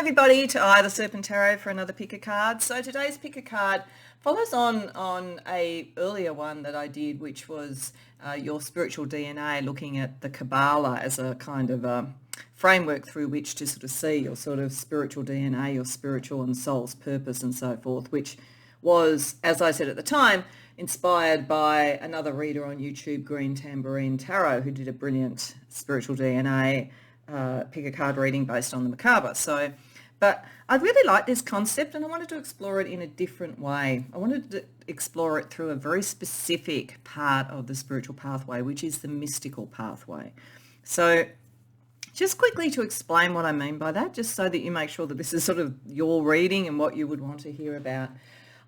everybody to the Serpent Tarot for another pick a card. So today's pick a card follows on a earlier one that I did, which was your spiritual DNA, looking at the Kabbalah as a kind of a framework through which to sort of see your sort of spiritual DNA, your spiritual and soul's purpose and so forth, which was, as I said at the time, inspired by another reader on YouTube, Green Tambourine Tarot, who did a brilliant spiritual DNA pick a card reading based on the macabre. But I really like this concept and I wanted to explore it in a different way. I wanted to explore it through a very specific part of the spiritual pathway, which is the mystical pathway. So just quickly to explain what I mean by that, just so that you make sure that this is sort of your reading and what you would want to hear about.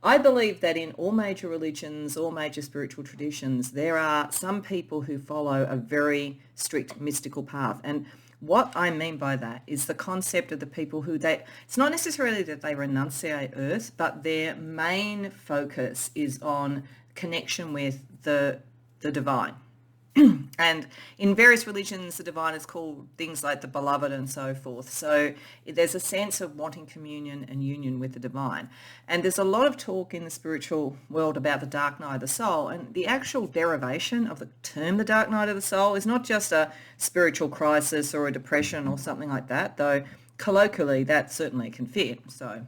I believe that in all major religions, all major spiritual traditions, there are some people who follow a very strict mystical path. And what I mean by that is the concept of the people who it's not necessarily that they renunciate earth, but their main focus is on connection with the divine. And in various religions, the divine is called things like the beloved and so forth. So there's a sense of wanting communion and union with the divine. And there's a lot of talk in the spiritual world about the dark night of the soul. And the actual derivation of the term the dark night of the soul is not just a spiritual crisis or a depression or something like that, though colloquially that certainly can fit. So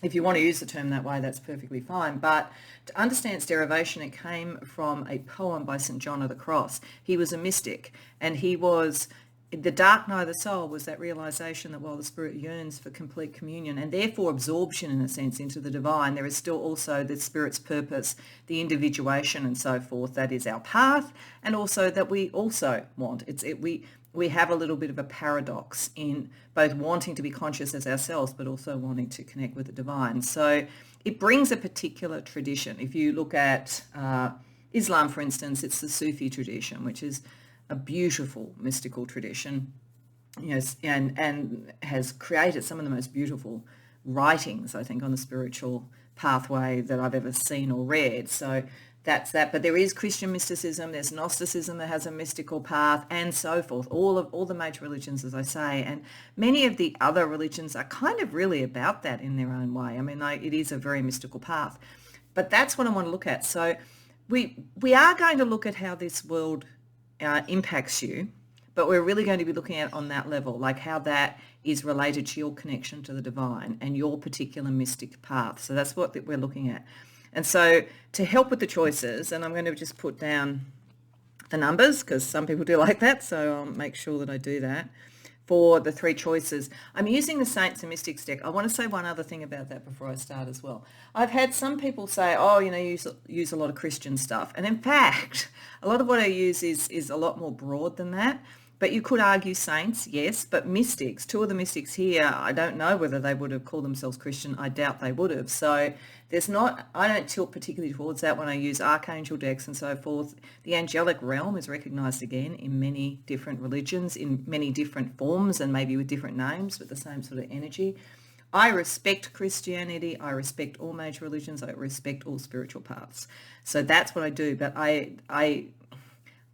if you want to use the term that way, that's perfectly fine. But to understand its derivation, it came from a poem by St. John of the Cross. He was a mystic, and the dark night of the soul was that realization that while the spirit yearns for complete communion and therefore absorption, in a sense, into the divine, there is still also the spirit's purpose, the individuation and so forth. That is our path, and also that we also want. We have a little bit of a paradox in both wanting to be conscious as ourselves, but also wanting to connect with the divine. So it brings a particular tradition. If you look at Islam, for instance, it's the Sufi tradition, which is a beautiful mystical tradition, and has created some of the most beautiful writings, I think, on the spiritual pathway that I've ever seen or read. So that's that. But there is Christian mysticism, there's Gnosticism that has a mystical path, and so forth. All the major religions, as I say, and many of the other religions are kind of really about that in their own way. I mean, it is a very mystical path. But that's what I want to look at. So we are going to look at how this world impacts you, but we're really going to be looking at on that level, like how that is related to your connection to the divine and your particular mystic path. So that's what we're looking at. And so to help with the choices, and I'm going to just put down the numbers because some people do like that, so I'll make sure that I do that. For the three choices, I'm using the Saints and Mystics deck. I want to say one other thing about that before I start as well. I've had some people say, you use a lot of Christian stuff. And in fact, a lot of what I use is a lot more broad than that. But you could argue saints, yes, but mystics, two of the mystics here, I don't know whether they would have called themselves Christian. I doubt they would have. So I don't tilt particularly towards that when I use archangel decks and so forth. The angelic realm is recognized again in many different religions, in many different forms and maybe with different names, but the same sort of energy. I respect Christianity. I respect all major religions. I respect all spiritual paths. So that's what I do. But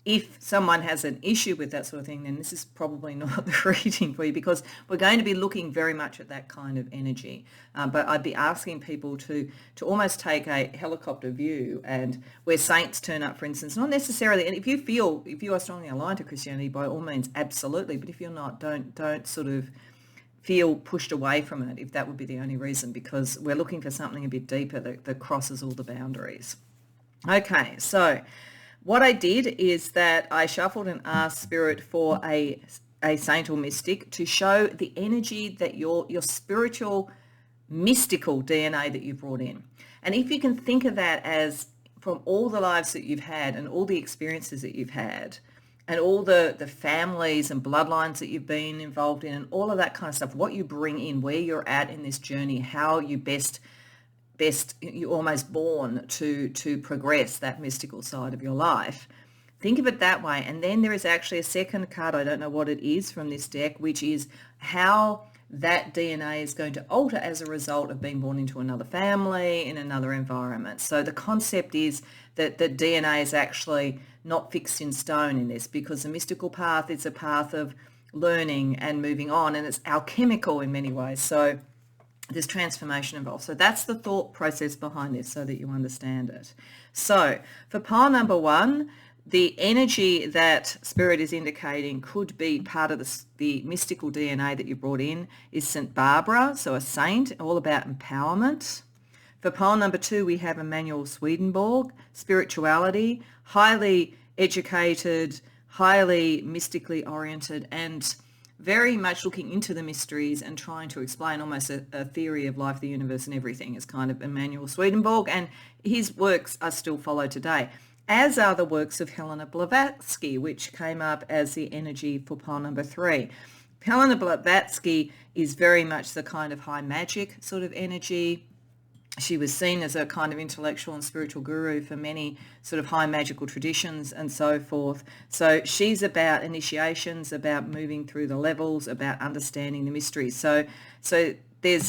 if someone has an issue with that sort of thing, then this is probably not the reading for you, because we're going to be looking very much at that kind of energy. But I'd be asking people to almost take a helicopter view, and where saints turn up, for instance, not necessarily, and if you are strongly aligned to Christianity, by all means, absolutely. But if you're not, don't sort of feel pushed away from it if that would be the only reason, because we're looking for something a bit deeper that crosses all the boundaries. Okay, so what I did is that I shuffled and asked Spirit for a saint or mystic to show the energy that your spiritual mystical DNA that you've brought in. And if you can think of that as from all the lives that you've had and all the experiences that you've had and all the families and bloodlines that you've been involved in and all of that kind of stuff, what you bring in, where you're at in this journey, how you best you're almost born to progress that mystical side of your life. Think of it that way. And then there is actually a second card, I don't know what it is from this deck, which is how that DNA is going to alter as a result of being born into another family, in another environment. So the concept is that the DNA is actually not fixed in stone in this, because the mystical path is a path of learning and moving on, and it's alchemical in many ways. So there's transformation involved. So that's the thought process behind this so that you understand it. So for pile number 1, the energy that Spirit is indicating could be part of the mystical DNA that you brought in is St. Barbara, so a saint, all about empowerment. For pile number 2, we have Emanuel Swedenborg, spirituality, highly educated, highly mystically oriented, and very much looking into the mysteries and trying to explain almost a theory of life, the universe, and everything is kind of Emanuel Swedenborg, and his works are still followed today, as are the works of Helena Blavatsky, which came up as the energy for pile number 3. Helena Blavatsky is very much the kind of high magic sort of energy. She was seen as a kind of intellectual and spiritual guru for many sort of high magical traditions and so forth. So she's about initiations, about moving through the levels, about understanding the mysteries. So they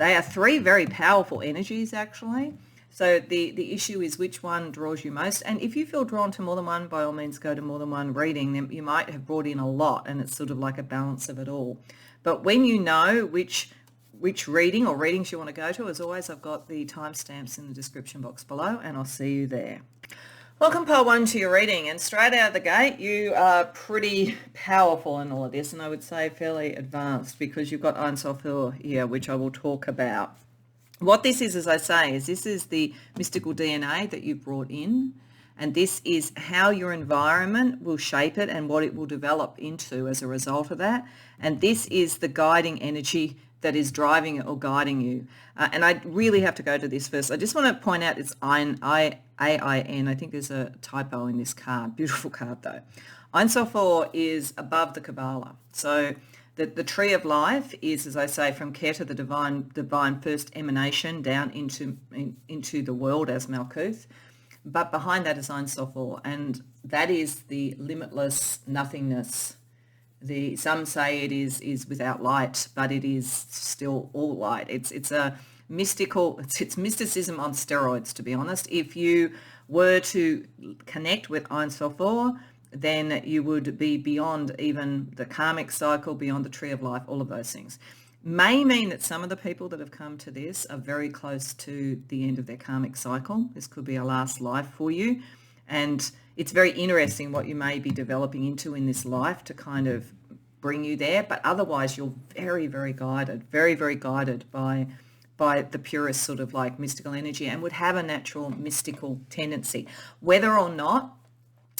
are 3 very powerful energies actually. So the issue is which one draws you most. And if you feel drawn to more than one, by all means go to more than one reading. Then you might have brought in a lot, and it's sort of like a balance of it all. But when you know which reading or readings you want to go to, as always, I've got the timestamps in the description box below, and I'll see you there. Welcome, pile 1, to your reading, and straight out of the gate, you are pretty powerful in all of this, and I would say fairly advanced, because you've got Ein Sulfur here, which I will talk about. What this is, as I say, is this is the mystical DNA that you brought in, and this is how your environment will shape it and what it will develop into as a result of that, and this is the guiding energy that is driving it or guiding you. And I really have to go to this first. I just want to point out it's Ein, I-A-I-N. I think there's a typo in this card. Beautiful card though. Ein Sulfur is above the Kabbalah. So the tree of life is, as I say, from Keter, the divine first emanation, down into the world as Malkuth. But behind that is Ein Sulfur, and that is the limitless nothingness. Some say it is without light, but it is still all light. It's a mystical, it's mysticism on steroids, to be honest. If you were to connect with Ein Sulfur, then you would be beyond even the karmic cycle, beyond the tree of life, all of those things. May mean that some of the people that have come to this are very close to the end of their karmic cycle. This could be a last life for you. And it's very interesting what you may be developing into in this life to kind of bring you there. But otherwise, you're very, very guided, very, very guided by the purest sort of like mystical energy, and would have a natural mystical tendency. Whether or not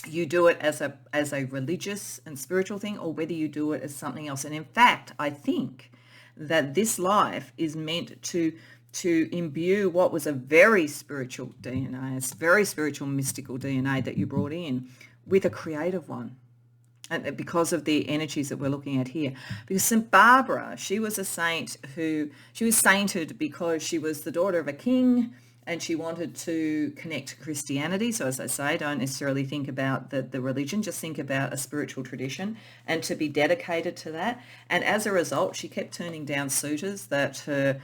you do it as a religious and spiritual thing, or whether you do it as something else. And in fact, I think that this life is meant to imbue what was a very spiritual DNA, a very spiritual mystical DNA that you brought in, with a creative one. And because of the energies that we're looking at here. Because St. Barbara, she was a saint she was sainted because she was the daughter of a king, and she wanted to connect to Christianity. So as I say, don't necessarily think about the religion, just think about a spiritual tradition and to be dedicated to that. And as a result, she kept turning down suitors that her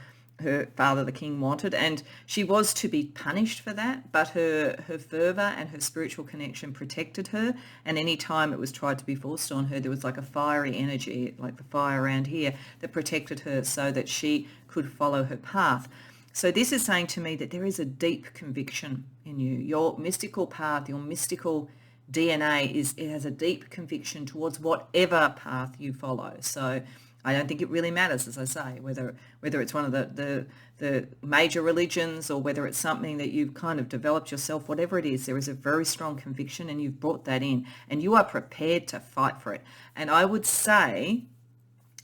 father, the king, wanted, and she was to be punished for that, but her fervour and her spiritual connection protected her, and any time it was tried to be forced on her, there was like a fiery energy, like the fire around here, that protected her so that she could follow her path. So this is saying to me that there is a deep conviction in you. Your mystical path, your mystical DNA it has a deep conviction towards whatever path you follow. So I don't think it really matters, as I say, whether it's one of the major religions or whether it's something that you've kind of developed yourself, whatever it is, there is a very strong conviction, and you've brought that in and you are prepared to fight for it. And I would say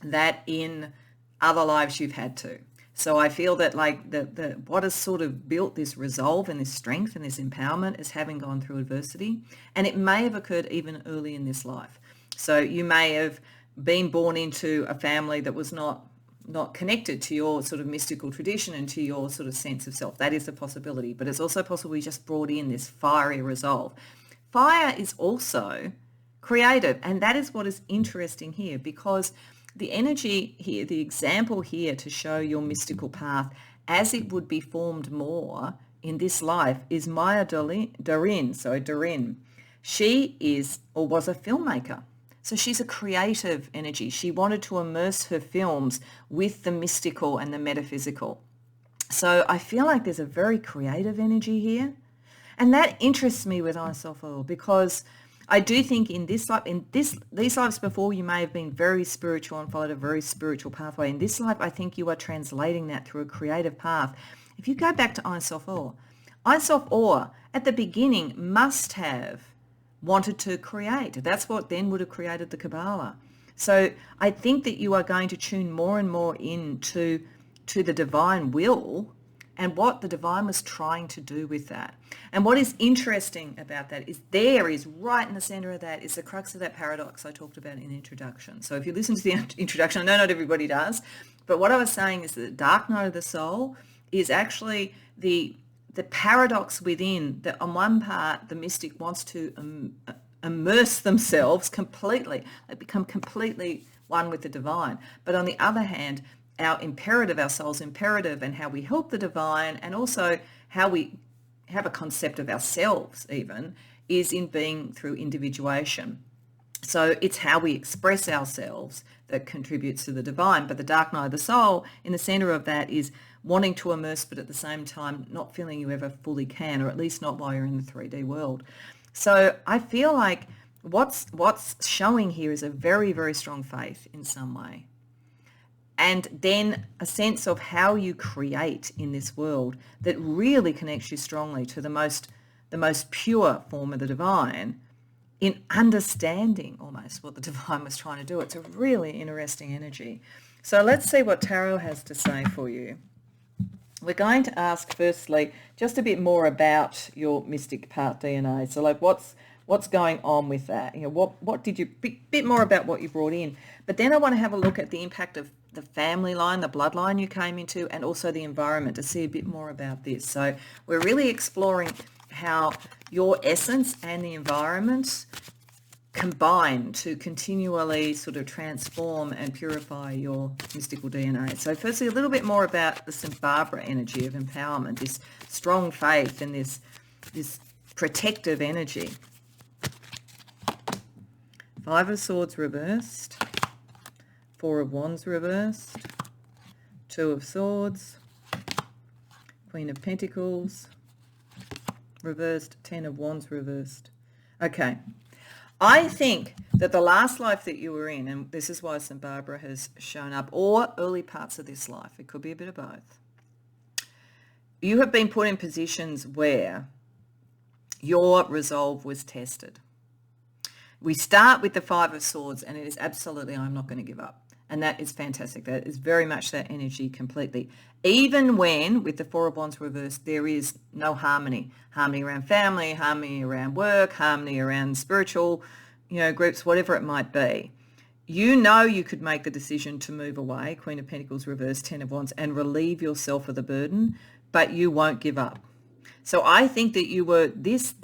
that in other lives you've had to. So I feel that like what has sort of built this resolve and this strength and this empowerment is having gone through adversity, and it may have occurred even early in this life. So you may have been born into a family that was not connected to your sort of mystical tradition and to your sort of sense of self. That is a possibility, but it's also possible you just brought in this fiery resolve. Fire is also creative, and that is what is interesting here, because the energy here, the example here to show your mystical path as it would be formed more in this life is Maya Dorin. She is or was a filmmaker. So she's a creative energy. She wanted to immerse her films with the mystical and the metaphysical. So I feel like there's a very creative energy here. And that interests me with Isophil because I do think in this life, these lives before, you may have been very spiritual and followed a very spiritual pathway. In this life, I think you are translating that through a creative path. If you go back to Isophil at the beginning must have wanted to create. That's what then would have created the Kabbalah. So I think that you are going to tune more and more into the divine will and what the divine was trying to do with that. And what is interesting about that is right in the center of that is the crux of that paradox I talked about in the introduction. So if you listen to the introduction, I know not everybody does, but what I was saying is that the dark night of the soul is actually the paradox within that. On one part, the mystic wants to immerse themselves completely. They become completely one with the divine. But on the other hand, our soul's imperative and how we help the divine, and also how we have a concept of ourselves even, is in being through individuation. So it's how we express ourselves that contributes to the divine. But the dark night of the soul, in the center of that, is wanting to immerse, but at the same time not feeling you ever fully can, or at least not while you're in the 3D world. So I feel like what's showing here is a very, very strong faith in some way. And then a sense of how you create in this world that really connects you strongly to the most pure form of the divine, in understanding almost what the divine was trying to do. It's a really interesting energy. So let's see what Tarot has to say for you. We're going to ask firstly just a bit more about your mystic part DNA. So like what's going on with that? You know, what did you, bit more about what you brought in. But then I want to have a look at the impact of the family line, the bloodline you came into, and also the environment to see a bit more about this. So we're really exploring how your essence and the environment combine to continually sort of transform and purify your mystical DNA. So firstly, a little bit more about the St. Barbara energy of empowerment, this strong faith and this protective energy. 5 of Swords reversed, 4 of Wands reversed, 2 of Swords, Queen of Pentacles reversed, 10 of Wands reversed. Okay. I think that the last life that you were in, and this is why St. Barbara has shown up, or early parts of this life, it could be a bit of both, you have been put in positions where your resolve was tested. We start with the 5 of Swords, and it is absolutely, I'm not going to give up. And that is fantastic. That is very much that energy completely. Even when, with the 4 of Wands reversed, there is no harmony. Harmony around family, harmony around work, harmony around spiritual, groups, whatever it might be. You know you could make the decision to move away, Queen of Pentacles reversed, 10 of Wands, and relieve yourself of the burden, but you won't give up. So I think that you were, this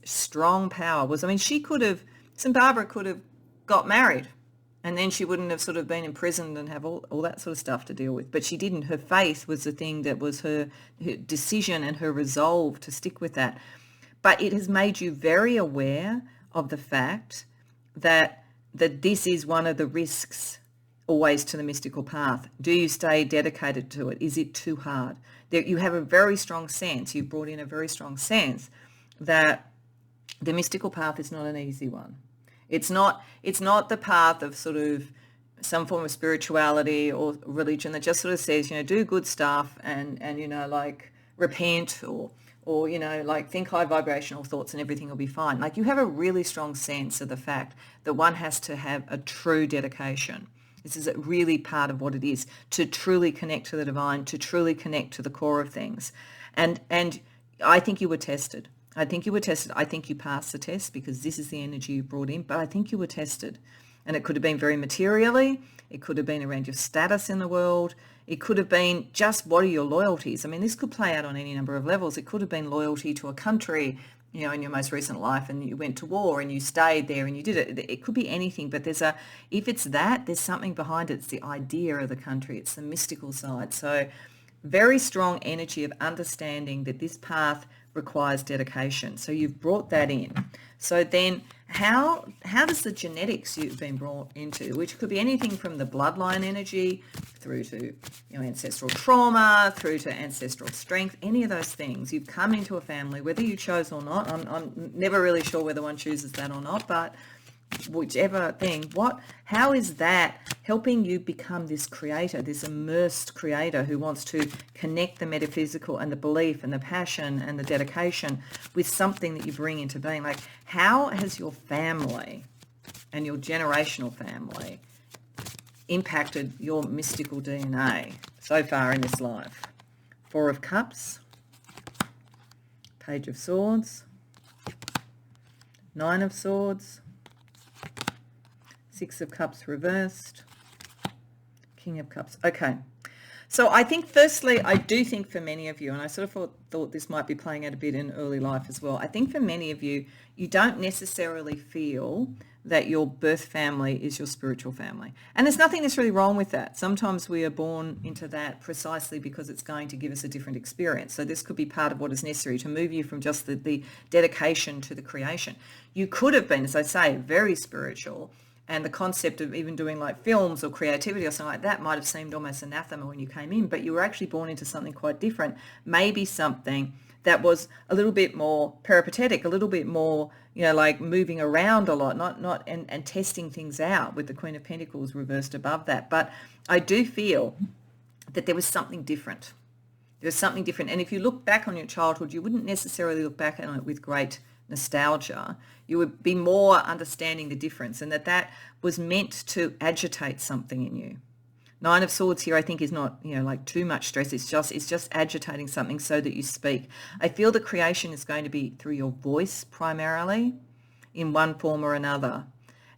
strong power was, St. Barbara could have got married, and then she wouldn't have sort of been imprisoned and have all that sort of stuff to deal with. But she didn't. Her faith was the thing that was her decision and her resolve to stick with that. But it has made you very aware of the fact that this is one of the risks always to the mystical path. Do you stay dedicated to it? Is it too hard? You have a very strong sense. You've brought in a very strong sense that the mystical path is not an easy one. It's not the path of sort of some form of spirituality or religion that just sort of says, do good stuff and like repent or like think high vibrational thoughts and everything will be fine. Like you have a really strong sense of the fact that one has to have a true dedication. This is really part of what it is, to truly connect to the divine, to truly connect to the core of things. And I think you were tested. I think you passed the test because this is the energy you brought in, but I think you were tested. And it could have been very materially. It could have been around your status in the world. It could have been just what are your loyalties. This could play out on any number of levels. It could have been loyalty to a country, in your most recent life, and you went to war and you stayed there and you did it. It could be anything, but if it's that, there's something behind it. It's the idea of the country. It's the mystical side. So very strong energy of understanding that this path requires dedication. So you've brought that in. So then how does the genetics you've been brought into, which could be anything from the bloodline energy through to ancestral trauma, through to ancestral strength, any of those things, you've come into a family, whether you chose or not. I'm never really sure whether one chooses that or not, but whichever thing, how is that helping you become this creator, this immersed creator who wants to connect the metaphysical and the belief and the passion and the dedication with something that you bring into being? Like, how has your family and your generational family impacted your mystical DNA so far in this life? Four of Cups, Page of Swords, Nine of Swords, Six of Cups reversed, King of Cups. Okay. So I think firstly, I do think for many of you, and I sort of thought this might be playing out a bit in early life as well, I think for many of you, you don't necessarily feel that your birth family is your spiritual family. And there's nothing necessarily wrong with that. Sometimes we are born into that precisely because it's going to give us a different experience. So this could be part of what is necessary to move you from just the dedication to the creation. You could have been, as I say, very spiritual, and the concept of even doing like films or creativity or something like that might have seemed almost anathema when you came in, but you were actually born into something quite different, maybe something that was a little bit more peripatetic, a little bit more, like moving around a lot, not and testing things out with the Queen of Pentacles reversed above that. But I do feel that there was something different. There's something different. And if you look back on your childhood, you wouldn't necessarily look back on it with great nostalgia. You would be more understanding the difference, and that was meant to agitate something in you. Nine of Swords here, I think, is not, like too much stress. It's just agitating something so that you speak. I feel the creation is going to be through your voice primarily in one form or another.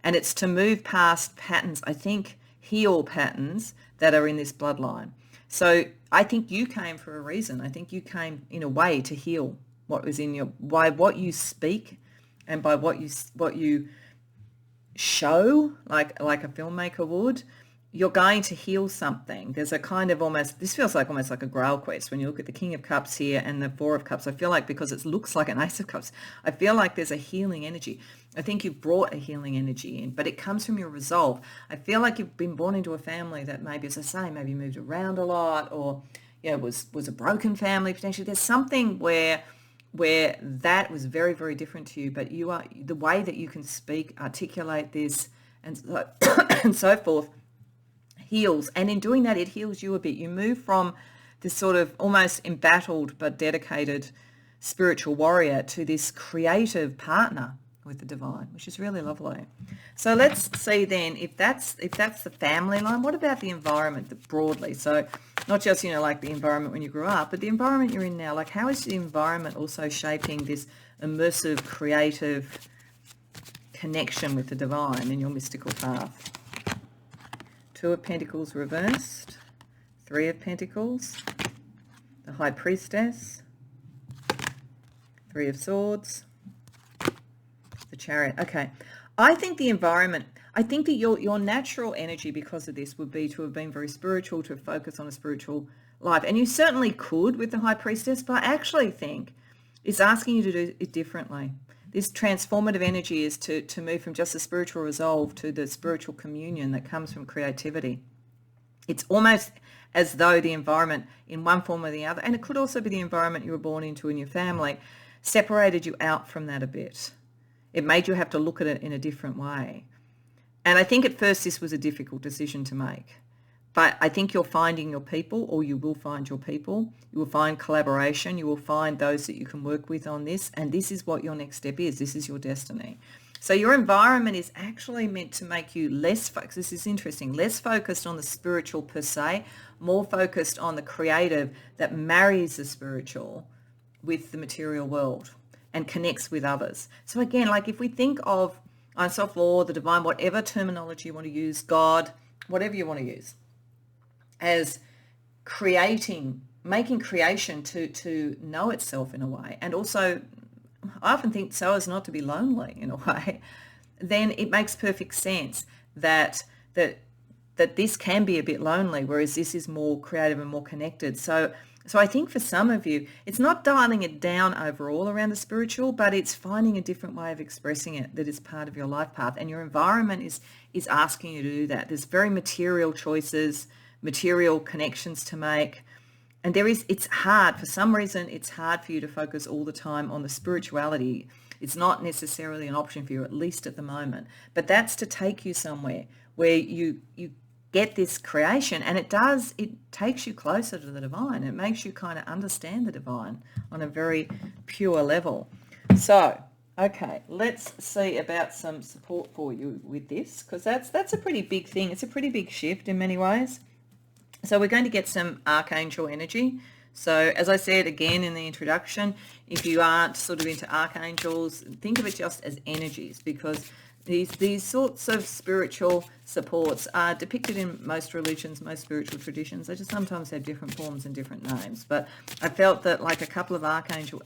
And it's to move past patterns, I think, heal patterns that are in this bloodline. So I think you came for a reason. I think you came in a way to heal what was in by what you speak and by what you show, like a filmmaker would. You're going to heal something. There's a kind of this feels like almost like a grail quest when you look at the King of Cups here and the Four of Cups. I feel like because it looks like an Ace of Cups, I feel like there's a healing energy. I think you've brought a healing energy in, but it comes from your resolve. I feel like you've been born into a family that maybe, as I say, maybe moved around a lot, or was a broken family potentially. There's something where that was very, very different to you, but you are, the way that you can speak, articulate this, and so, and so forth, heals. And in doing that, it heals you a bit. You move from this sort of almost embattled but dedicated spiritual warrior to this creative partner with the divine, which is really lovely. So let's see then if that's the family line. What about the environment broadly? So not just like the environment when you grew up, but the environment you're in now. Like, how is the environment also shaping this immersive, creative connection with the divine in your mystical path? Two of Pentacles reversed, Three of Pentacles, the High Priestess, Three of Swords, the Chariot. Okay. I think the environment, I think that your natural energy because of this would be to have been very spiritual, to focus on a spiritual life. And you certainly could with the High Priestess, but I actually think it's asking you to do it differently. This transformative energy is to move from just the spiritual resolve to the spiritual communion that comes from creativity. It's almost as though the environment in one form or the other, and it could also be the environment you were born into in your family, separated you out from that a bit. It made you have to look at it in a different way. And I think at first this was a difficult decision to make. But I think you're finding your people, or you will find your people. You will find collaboration. You will find those that you can work with on this. And this is what your next step is. This is your destiny. So your environment is actually meant to make you less focused. This is interesting. Less focused on the spiritual per se, more focused on the creative that marries the spiritual with the material world and connects with others. So again, like if we think of Einstein law, the divine, whatever terminology you want to use, God, whatever you want to use, as making creation to know itself in a way, and also I often think so as not to be lonely in a way, then it makes perfect sense that this can be a bit lonely, whereas this is more creative and more connected. So So I think for some of you, it's not dialing it down overall around the spiritual, but it's finding a different way of expressing it that is part of your life path. And your environment is asking you to do that. There's very material choices, material connections to make. And it's hard. For some reason, it's hard for you to focus all the time on the spirituality. It's not necessarily an option for you, at least at the moment. But that's to take you somewhere where you get this creation, and it takes you closer to the divine. It makes you kind of understand the divine on a very pure level. So, okay, let's see about some support for you with this, because that's a pretty big thing. It's a pretty big shift in many ways. So we're going to get some archangel energy. So as I said again in the introduction, if you aren't sort of into archangels, think of it just as energies, because these sorts of spiritual supports are depicted in most religions, most spiritual traditions. They just sometimes have different forms and different names. But I felt that like a couple of archangel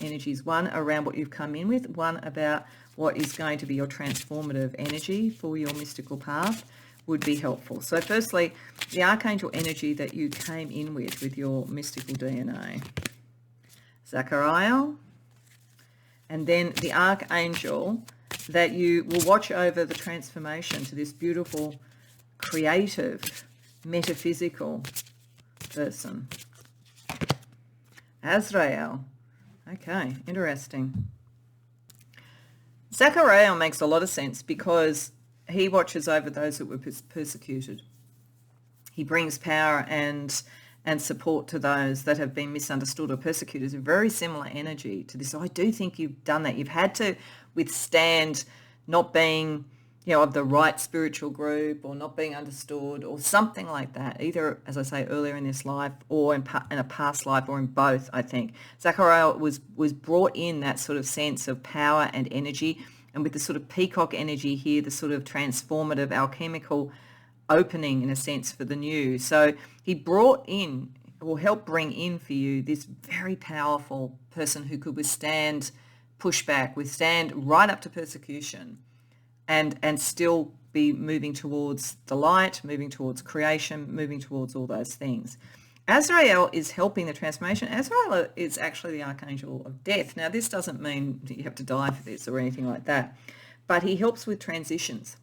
energies, one around what you've come in with, one about what is going to be your transformative energy for your mystical path, would be helpful. So firstly, the archangel energy that you came in with your mystical DNA. Zachariah, and then the archangel that you will watch over the transformation to this beautiful, creative, metaphysical person. Azrael. Okay, interesting. Zachariah makes a lot of sense because he watches over those that were persecuted. He brings power and support to those that have been misunderstood or persecuted. It's a very similar energy to this. So I do think you've done that. You've had to withstand not being, of the right spiritual group or not being understood or something like that, either, as I say, earlier in this life or in a past life or in both, I think. Zachariah was brought in that sort of sense of power and energy, and with the sort of peacock energy here, the sort of transformative, alchemical opening in a sense for the new. So he brought in or helped bring in for you this very powerful person who could withstand pushback, withstand right up to persecution, and still be moving towards the light, moving towards creation, moving towards all those things. Azrael is helping the transformation. Azrael is actually the archangel of death. Now, this doesn't mean that you have to die for this or anything like that, but he helps with transitions.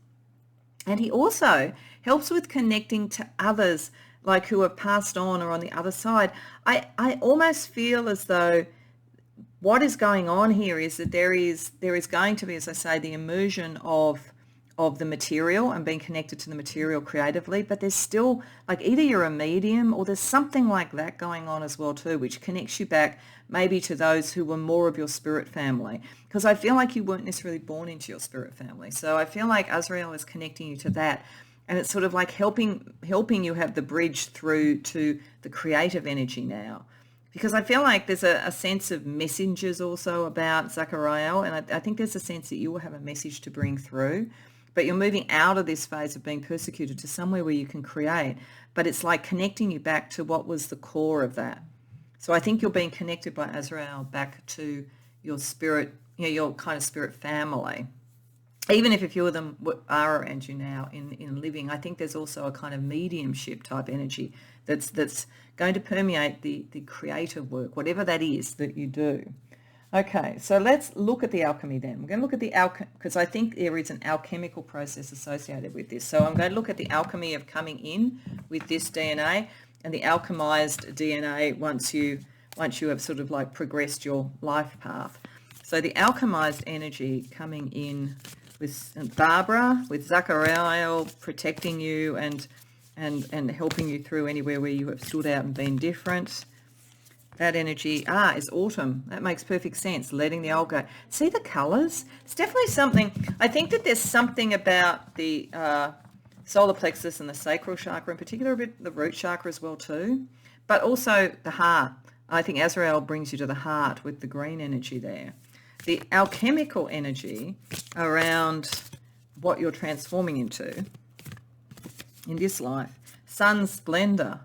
And he also helps with connecting to others, like who have passed on or on the other side. I almost feel as though what is going on here is that there is going to be, as I say, the immersion of the material and being connected to the material creatively, but there's still, like, either you're a medium or there's something like that going on as well too, which connects you back maybe to those who were more of your spirit family, because I feel like you weren't necessarily born into your spirit family. So I feel like Azrael is connecting you to that, and it's sort of like helping you have the bridge through to the creative energy now. Because I feel like there's a sense of messengers also about Zachariah, and I think there's a sense that you will have a message to bring through, but you're moving out of this phase of being persecuted to somewhere where you can create, but it's like connecting you back to what was the core of that. So I think you're being connected by Azrael back to your spirit, your kind of spirit family. Even if a few of them are around you now in living, I think there's also a kind of mediumship type energy that's going to permeate the creative work, whatever that is that you do. Okay, so let's look at the alchemy then. We're going to look at the alchemy, because I think there is an alchemical process associated with this. So I'm going to look at the alchemy of coming in with this DNA and the alchemized DNA once you have sort of like progressed your life path. So the alchemized energy coming in with Barbara, with Zachariah protecting you and helping you through anywhere where you have stood out and been different. That energy, is autumn. That makes perfect sense, letting the old go. See the colours? It's definitely something. I think that there's something about the solar plexus and the sacral chakra in particular, a bit the root chakra as well too, but also the heart. I think Azrael brings you to the heart with the green energy there. The alchemical energy around what you're transforming into in this life. Sun splendor.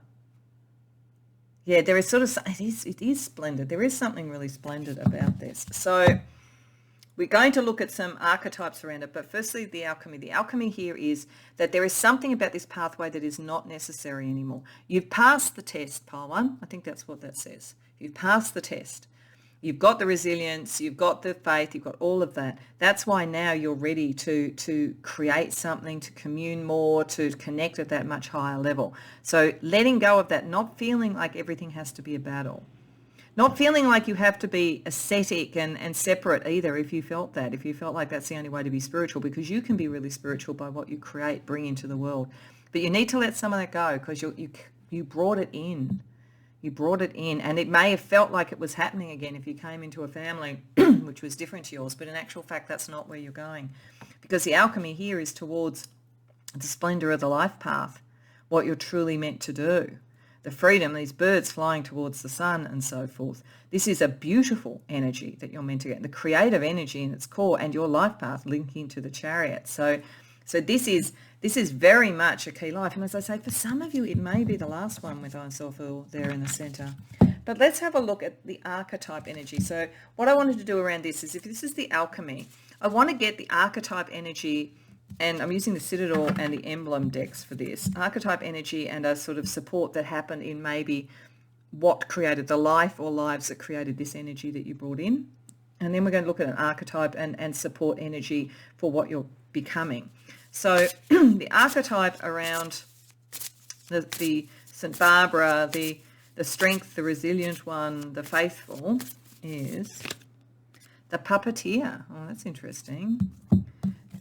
Yeah, there is sort of, it is splendid. There is something really splendid about this. So We're going to look at some archetypes around it, but firstly, the alchemy. The alchemy here is that there is something about this pathway that is not necessary anymore. You've passed the test, pile 1. I think that's what that says. You've passed the test. You've got the resilience, you've got the faith, you've got all of that. That's why now you're ready to create something, to commune more, to connect at that much higher level. So letting go of that, not feeling like everything has to be a battle. Not feeling like you have to be ascetic and separate either if you felt that, if you felt like that's the only way to be spiritual, because you can be really spiritual by what you create, bring into the world. But you need to let some of that go because you brought it in. You brought it in, and it may have felt like it was happening again if you came into a family which was different to yours, but in actual fact, that's not where you're going. Because the alchemy here is towards the splendor of the life path, what you're truly meant to do. The freedom, these birds flying towards the sun and so forth. This is a beautiful energy that you're meant to get, the creative energy in its core and your life path linking to the chariot. So this is very much a key life. And as I say, for some of you, it may be the last one with Isophil there in the center. But let's have a look at the archetype energy. So what I wanted to do around this is, if this is the alchemy, I want to get the archetype energy, and I'm using the Citadel and the Emblem decks for this, archetype energy and a sort of support that happened in maybe what created the life or lives that created this energy that you brought in. And then we're going to look at an archetype and support energy for what you're becoming. So the archetype around the St. Barbara, the strength, the resilient one, the faithful, is the puppeteer. Oh, that's interesting.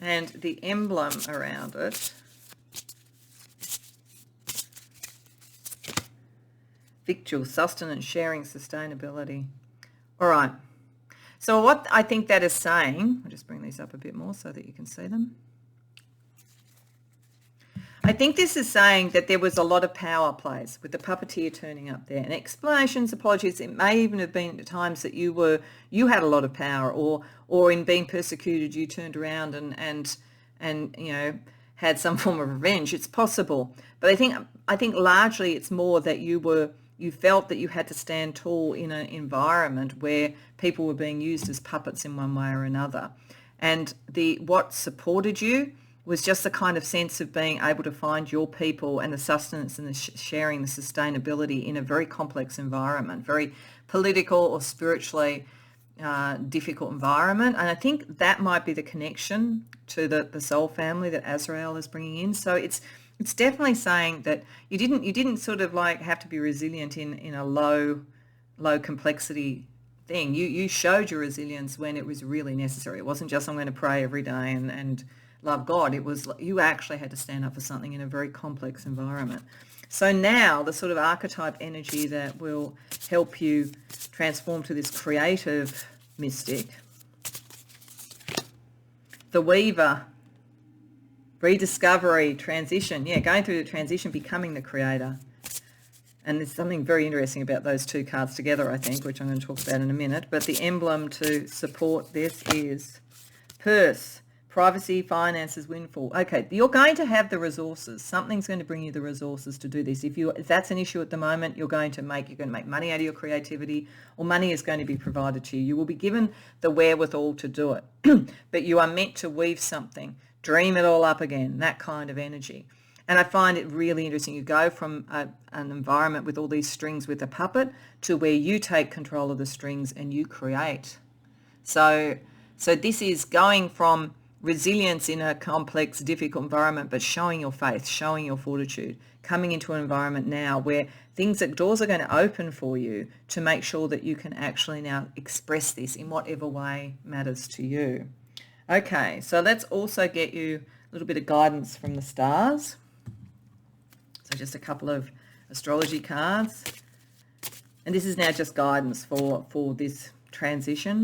And the emblem around it, victual, sustenance, sharing, sustainability. All right. So what I think that is saying, I'll just bring these up a bit more so that you can see them. I think this is saying that there was a lot of power plays with the puppeteer turning up there. And explanations, apologies, it may even have been at times that you had a lot of power, or in being persecuted you turned around and you know, had some form of revenge. It's possible. But I think largely it's more that you felt that you had to stand tall in an environment where people were being used as puppets in one way or another. And what supported you was just the kind of sense of being able to find your people and the sustenance and the sharing, the sustainability in a very complex environment, very political or spiritually difficult environment. And I think that might be the connection to the soul family that Azrael is bringing in. So it's definitely saying that you didn't sort of like have to be resilient in a low complexity thing. You showed your resilience when it was really necessary. It wasn't just I'm going to pray every day and love God. It was you actually had to stand up for something in a very complex environment. So now the sort of archetype energy that will help you transform to this creative mystic, the weaver, rediscovery, transition. Yeah, going through the transition, becoming the creator. And there's something very interesting about those two cards together, I think, which I'm going to talk about in a minute. But the emblem to support this is purse. Privacy, finances, windfall. Okay, you're going to have the resources. Something's going to bring you the resources to do this. If that's an issue at the moment, you're going to make money out of your creativity, or money is going to be provided to you. You will be given the wherewithal to do it. But you are meant to weave something, dream it all up again, that kind of energy. And I find it really interesting. You go from an environment with all these strings with a puppet to where you take control of the strings and you create. So this is going from resilience in a complex, difficult environment, but showing your faith, showing your fortitude, coming into an environment now where doors are going to open for you to make sure that you can actually now express this in whatever way matters to you. Okay, so let's also get you a little bit of guidance from the stars. So just a couple of astrology cards. And this is now just guidance for this transition.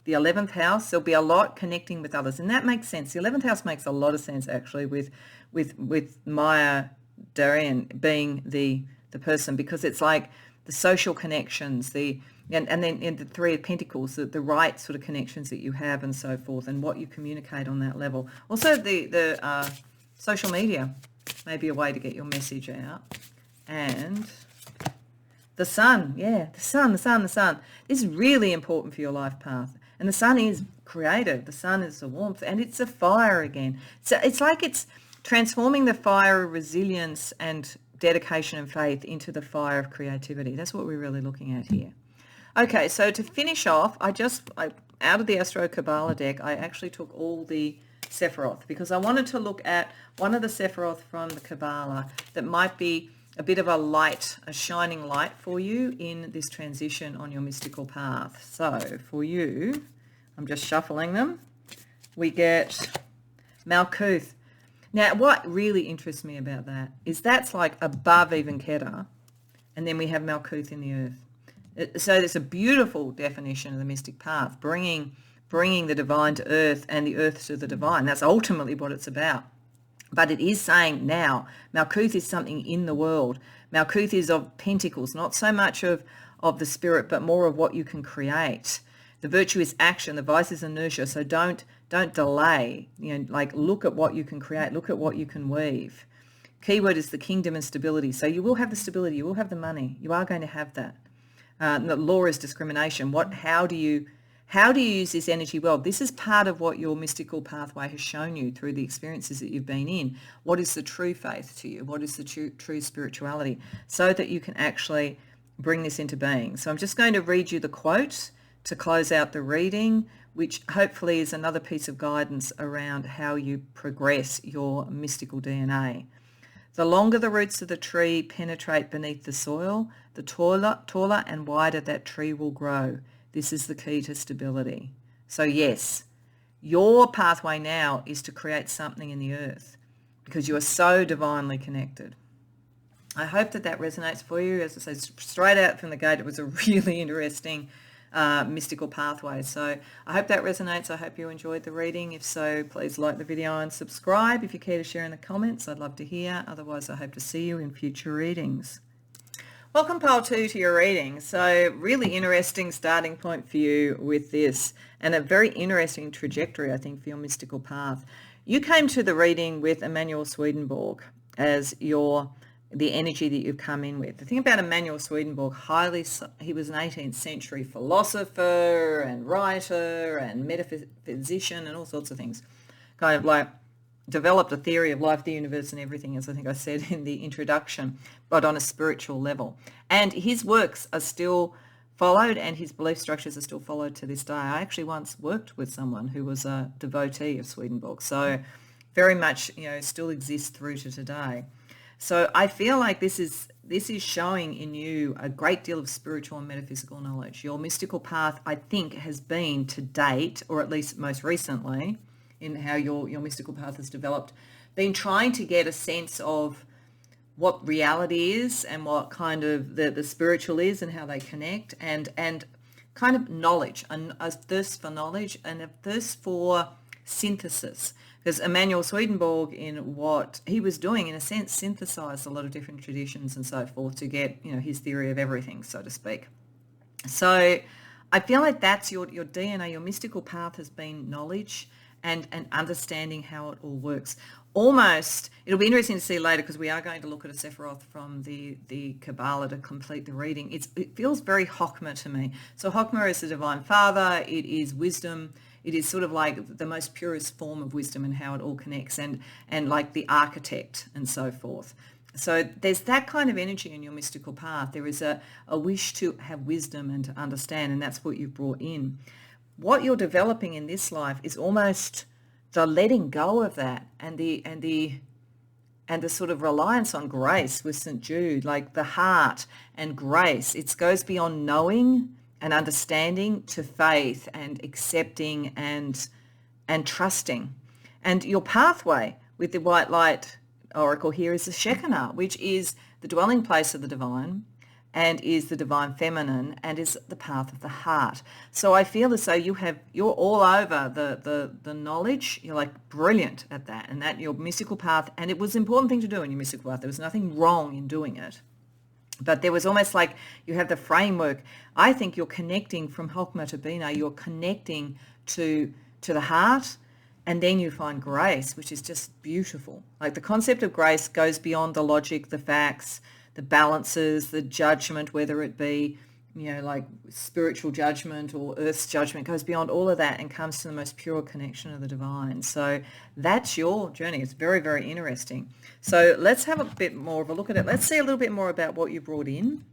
The 11th house, there'll be a lot connecting with others, and that makes sense. The 11th house makes a lot of sense actually with Maya Darian being the person, because it's like the social connections, and then in the Three of Pentacles, the right sort of connections that you have and so forth, and what you communicate on that level. Also the social media may be a way to get your message out, and The sun, yeah, the sun. This is really important for your life path. And the sun is creative. The sun is the warmth, and it's a fire again. So it's like it's transforming the fire of resilience and dedication and faith into the fire of creativity. That's what we're really looking at here. Okay, so to finish off, I out of the Astro Kabbalah deck, I actually took all the Sephiroth because I wanted to look at one of the Sephiroth from the Kabbalah that might be a bit of a light, a shining light for you in this transition on your mystical path. So for you, I'm just shuffling them. We get Malkuth. Now, what really interests me about that is that's like above even Keter, and then we have Malkuth in the earth. So there's a beautiful definition of the mystic path, bringing the divine to earth and the earth to the divine. That's ultimately what it's about. But it is saying now, Malkuth is something in the world. Malkuth is of pentacles, not so much of the spirit, but more of what you can create. The virtue is action, the vice is inertia. So don't delay. Like look at what you can create, look at what you can weave. Keyword is the kingdom and stability. So you will have the stability, you will have the money. You are going to have that. The law is discrimination. How do you use this energy well? This is part of what your mystical pathway has shown you through the experiences that you've been in. What is the true faith to you? What is the true spirituality? So that you can actually bring this into being. So I'm just going to read you the quote to close out the reading, which hopefully is another piece of guidance around how you progress your mystical DNA. The longer the roots of the tree penetrate beneath the soil, the taller and wider that tree will grow. This is the key to stability. So yes, your pathway now is to create something in the earth because you are so divinely connected. I hope that resonates for you. As I say, straight out from the gate, it was a really interesting mystical pathway. So I hope that resonates. I hope you enjoyed the reading. If so, please like the video and subscribe. If you care to share in the comments, I'd love to hear. Otherwise, I hope to see you in future readings. Welcome, pile 2, to your reading. So really interesting starting point for you with this, and a very interesting trajectory, I think, for your mystical path. You came to the reading with Emanuel Swedenborg as the energy that you've come in with. The thing about Emanuel Swedenborg, he was an 18th century philosopher and writer and metaphysician and all sorts of things. Kind of like developed a theory of life, the universe and everything, as I think I said in the introduction, but on a spiritual level. And his works are still followed and his belief structures are still followed to this day. I actually once worked with someone who was a devotee of Swedenborg, so very much, still exists through to today. So I feel like this is showing in you a great deal of spiritual and metaphysical knowledge. Your mystical path, I think, has been to date, or at least most recently, in how your mystical path has developed, been trying to get a sense of what reality is and what kind of the spiritual is and how they connect, and kind of knowledge, a thirst for knowledge and a thirst for synthesis. Because Emanuel Swedenborg, in what he was doing, in a sense, synthesized a lot of different traditions and so forth to get, his theory of everything, so to speak. So I feel like that's your DNA, your mystical path has been knowledge and understanding how it all works. Almost, it'll be interesting to see later because we are going to look at a Sephiroth from the Kabbalah to complete the reading. It feels very Chokmah to me. So Chokmah is the divine father, it is wisdom. It is sort of like the most purest form of wisdom and how it all connects, and like the architect and so forth. So there's that kind of energy in your mystical path. There is a wish to have wisdom and to understand, and that's what you've brought in. What you're developing in this life is almost the letting go of that and the sort of reliance on grace with St. Jude, like the heart and grace. It goes beyond knowing and understanding to faith and accepting and trusting. And your pathway with the white light oracle here is the Shekinah, which is the dwelling place of the divine and is the divine feminine and is the path of the heart. So I feel as though you're all over the knowledge. You're like brilliant at that, and that your mystical path, and it was an important thing to do in your mystical path. There was nothing wrong in doing it. But there was almost like you have the framework. I think you're connecting from Chokmah to Binah. You're connecting to the heart, and then you find grace, which is just beautiful. Like the concept of grace goes beyond the logic, the facts, the balances, the judgment, whether it be, like spiritual judgment or earth's judgment, goes beyond all of that and comes to the most pure connection of the divine. So that's your journey. It's very, very interesting. So let's have a bit more of a look at it. Let's see a little bit more about what you brought in.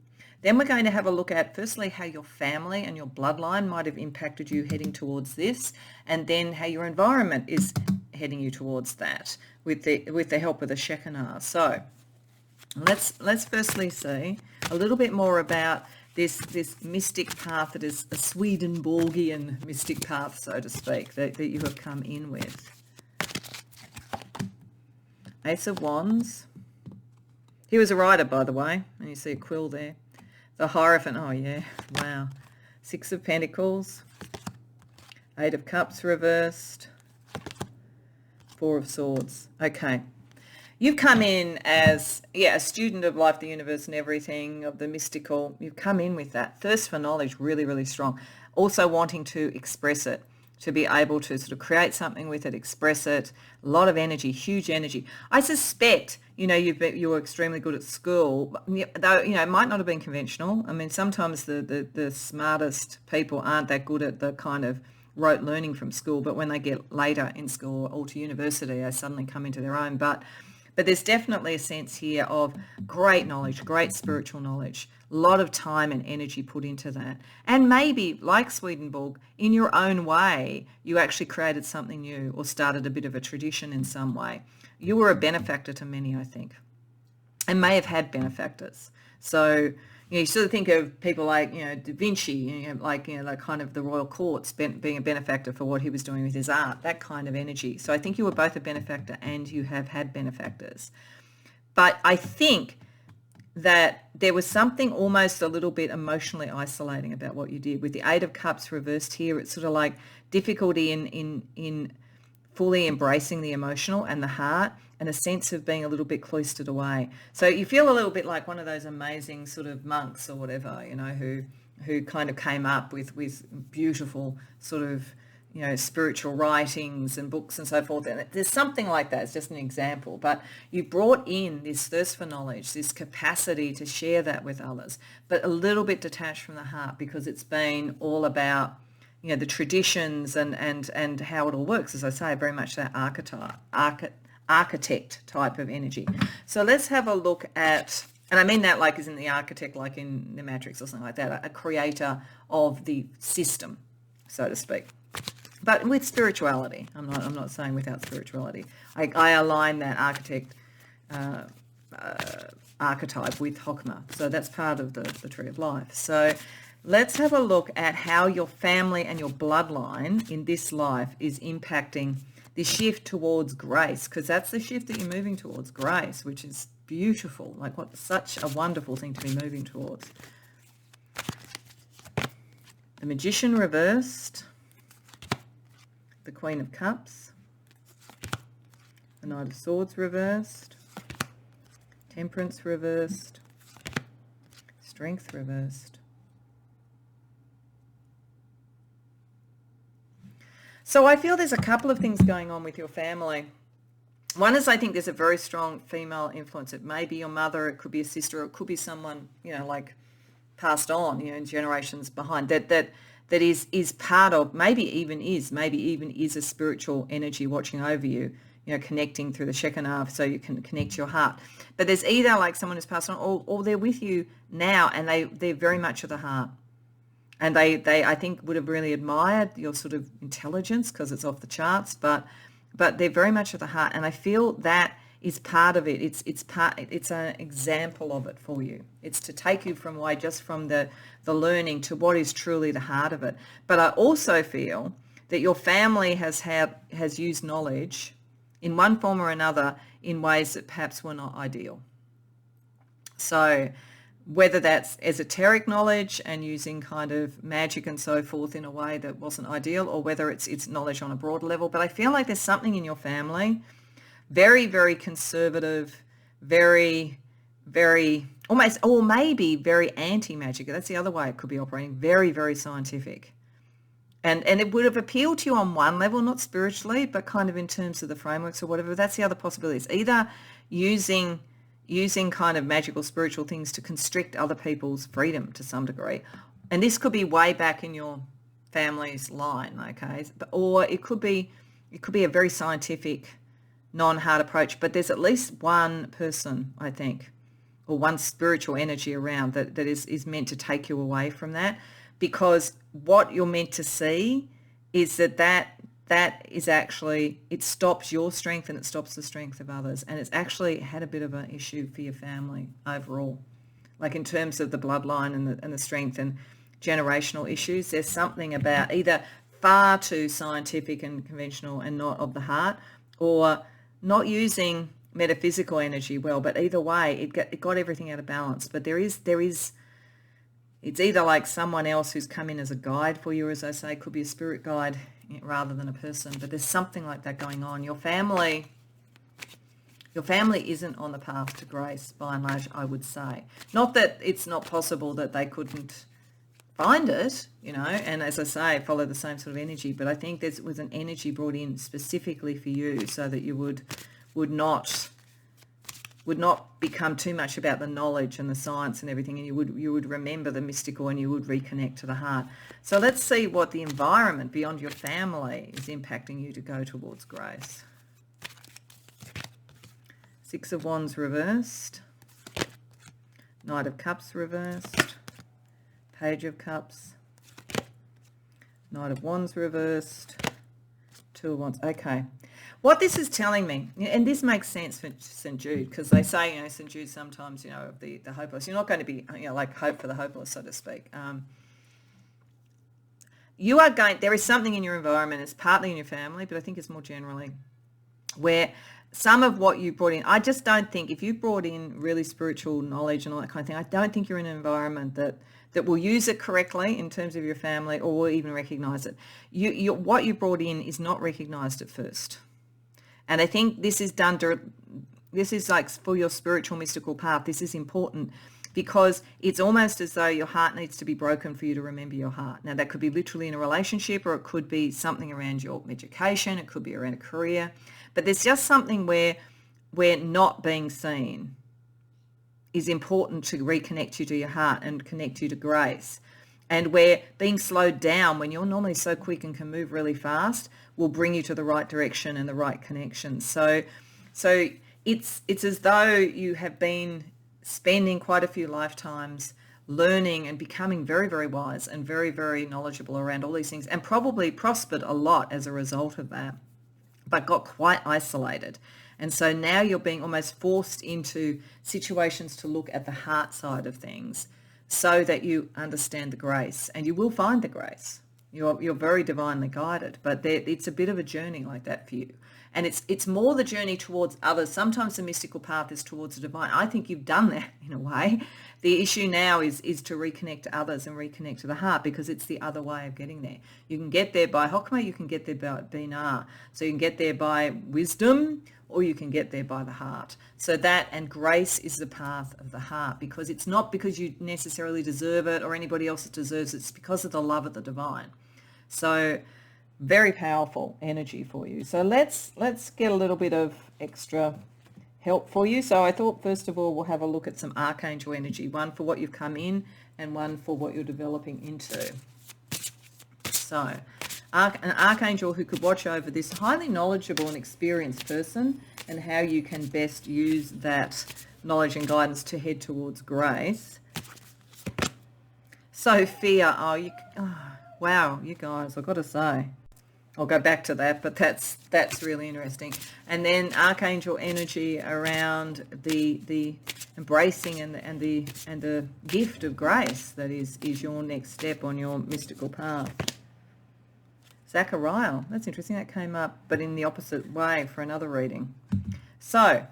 Then we're going to have a look at, firstly, how your family and your bloodline might have impacted you heading towards this, and then how your environment is heading you towards that with the help of the Shekinah. So let's firstly see a little bit more about this mystic path that is a Swedenborgian mystic path, so to speak, that you have come in with. Ace of Wands. He was a writer, by the way, and you see a quill there. The Hierophant, oh yeah, wow. Six of Pentacles. Eight of Cups reversed. Four of Swords. Okay. You've come in as, a student of life, the universe and everything, of the mystical. You've come in with that thirst for knowledge really, really strong. Also wanting to express it, to be able to sort of create something with it, express it. A lot of energy, huge energy. I suspect, you were extremely good at school, though, it might not have been conventional. I mean, sometimes the smartest people aren't that good at the kind of rote learning from school, but when they get later in school or to university, they suddenly come into their own. But there's definitely a sense here of great knowledge, great spiritual knowledge, a lot of time and energy put into that. And maybe, like Swedenborg, in your own way, you actually created something new or started a bit of a tradition in some way. You were a benefactor to many, I think, and may have had benefactors. So, you sort of think of people like, Da Vinci, like kind of the royal courts being a benefactor for what he was doing with his art, that kind of energy. So I think you were both a benefactor and you have had benefactors. But I think that there was something almost a little bit emotionally isolating about what you did. With the Eight of Cups reversed here, it's sort of like difficulty in fully embracing the emotional and the heart, and a sense of being a little bit cloistered away. So you feel a little bit like one of those amazing sort of monks or whatever, who kind of came up with beautiful sort of, spiritual writings and books and so forth. And there's something like that. It's just an example. But you brought in this thirst for knowledge, this capacity to share that with others, but a little bit detached from the heart, because it's been all about, the traditions and how it all works. As I say, very much that architect type of energy. So let's have a look at, and I mean that like isn't the architect like in the Matrix or something like that, a creator of the system, so to speak. But with spirituality, I'm not saying without spirituality. I align that architect archetype with Hokmah. So that's part of the Tree of Life. So let's have a look at how your family and your bloodline in this life is impacting the shift towards grace, because that's the shift that you're moving towards, grace, which is beautiful. Like, what such a wonderful thing to be moving towards. The Magician reversed, the Queen of Cups, the Knight of Swords reversed, Temperance reversed, Strength reversed. So I feel there's a couple of things going on with your family. One is, I think there's a very strong female influence. It may be your mother, it could be a sister, or it could be someone, like passed on, generations behind, that is part of, maybe even is a spiritual energy watching over you, connecting through the Shekinah so you can connect your heart. But there's either like someone who's passed on, or they're with you now, and they're very much of the heart. And they I think would have really admired your sort of intelligence, because it's off the charts, but they're very much at the heart. And I feel that is part of it. It's an example of it for you. It's to take you from the learning to what is truly the heart of it. But I also feel that your family has used knowledge in one form or another in ways that perhaps were not ideal. So whether that's esoteric knowledge and using kind of magic and so forth in a way that wasn't ideal, or whether it's knowledge on a broader level. But I feel like there's something in your family, very, very conservative, very, very, almost, or maybe very anti-magic. That's the other way it could be operating, very, very scientific. And it would have appealed to you on one level, not spiritually, but kind of in terms of the frameworks or whatever. That's the other possibility. It's either using using kind of magical spiritual things to constrict other people's freedom to some degree. And this could be way back in your family's line, okay? Or it could be a very scientific, non-hard approach, but there's at least one person, I think, or one spiritual energy around that is meant to take you away from that, because what you're meant to see is that is actually, it stops your strength and it stops the strength of others, and it's actually had a bit of an issue for your family overall, like in terms of the bloodline and the strength and generational issues. There's something about either far too scientific and conventional and not of the heart, or not using metaphysical energy well. But either way, it got everything out of balance. But there is it's either like someone else who's come in as a guide for you, as I say, could be a spirit guide rather than a person, but there's something like that going on. Your family isn't on the path to grace by and large, I would say. Not that it's not possible that they couldn't find it, and as I say, follow the same sort of energy, but I think there was an energy brought in specifically for you so that you would not become too much about the knowledge and the science and everything, and you would remember the mystical and you would reconnect to the heart. So let's see what the environment beyond your family is impacting you to go towards grace. Six of Wands reversed, Knight of Cups reversed, Page of Cups, Knight of Wands reversed, Two of Wands. Okay. What this is telling me, and this makes sense for St. Jude, because they say, St. Jude sometimes, of the hopeless. You're not going to be, like hope for the hopeless, so to speak. There is something in your environment, it's partly in your family, but I think it's more generally, where some of what you brought in, I just don't think, if you brought in really spiritual knowledge and all that kind of thing, I don't think you're in an environment that will use it correctly in terms of your family or will even recognise it. What you brought in is not recognised at first. And I think this is this is like for your spiritual mystical path, this is important because it's almost as though your heart needs to be broken for you to remember your heart. Now, that could be literally in a relationship, or it could be something around your education, it could be around a career. But there's just something where not being seen is important to reconnect you to your heart and connect you to grace. And where being slowed down when you're normally so quick and can move really fast will bring you to the right direction and the right connection. So it's as though you have been spending quite a few lifetimes learning and becoming very, very wise and very, very knowledgeable around all these things, and probably prospered a lot as a result of that, but got quite isolated. And so now you're being almost forced into situations to look at the heart side of things so that you understand the grace, and you will find the grace. You're very divinely guided, but it's a bit of a journey like that for you. And it's more the journey towards others. Sometimes the mystical path is towards the divine. I think you've done that in a way. The issue now is to reconnect to others and reconnect to the heart, because it's the other way of getting there. You can get there by Hokmah, you can get there by Binah. So you can get there by wisdom, or you can get there by the heart. So that, and grace is the path of the heart, because it's not because you necessarily deserve it or anybody else deserves it. It's because of the love of the divine. So very powerful energy for you. So let's get a little bit of extra help for you. So I thought, first of all, we'll have a look at some archangel energy, one for what you've come in and one for what you're developing into. So an archangel who could watch over this highly knowledgeable and experienced person, and how you can best use that knowledge and guidance to head towards grace. Sophia, wow, you guys, I've got to say, I'll go back to that, but that's really interesting. And then archangel energy around the embracing and the gift of grace that is your next step on your mystical path. Zachariah, that's interesting. That came up, but in the opposite way for another reading. So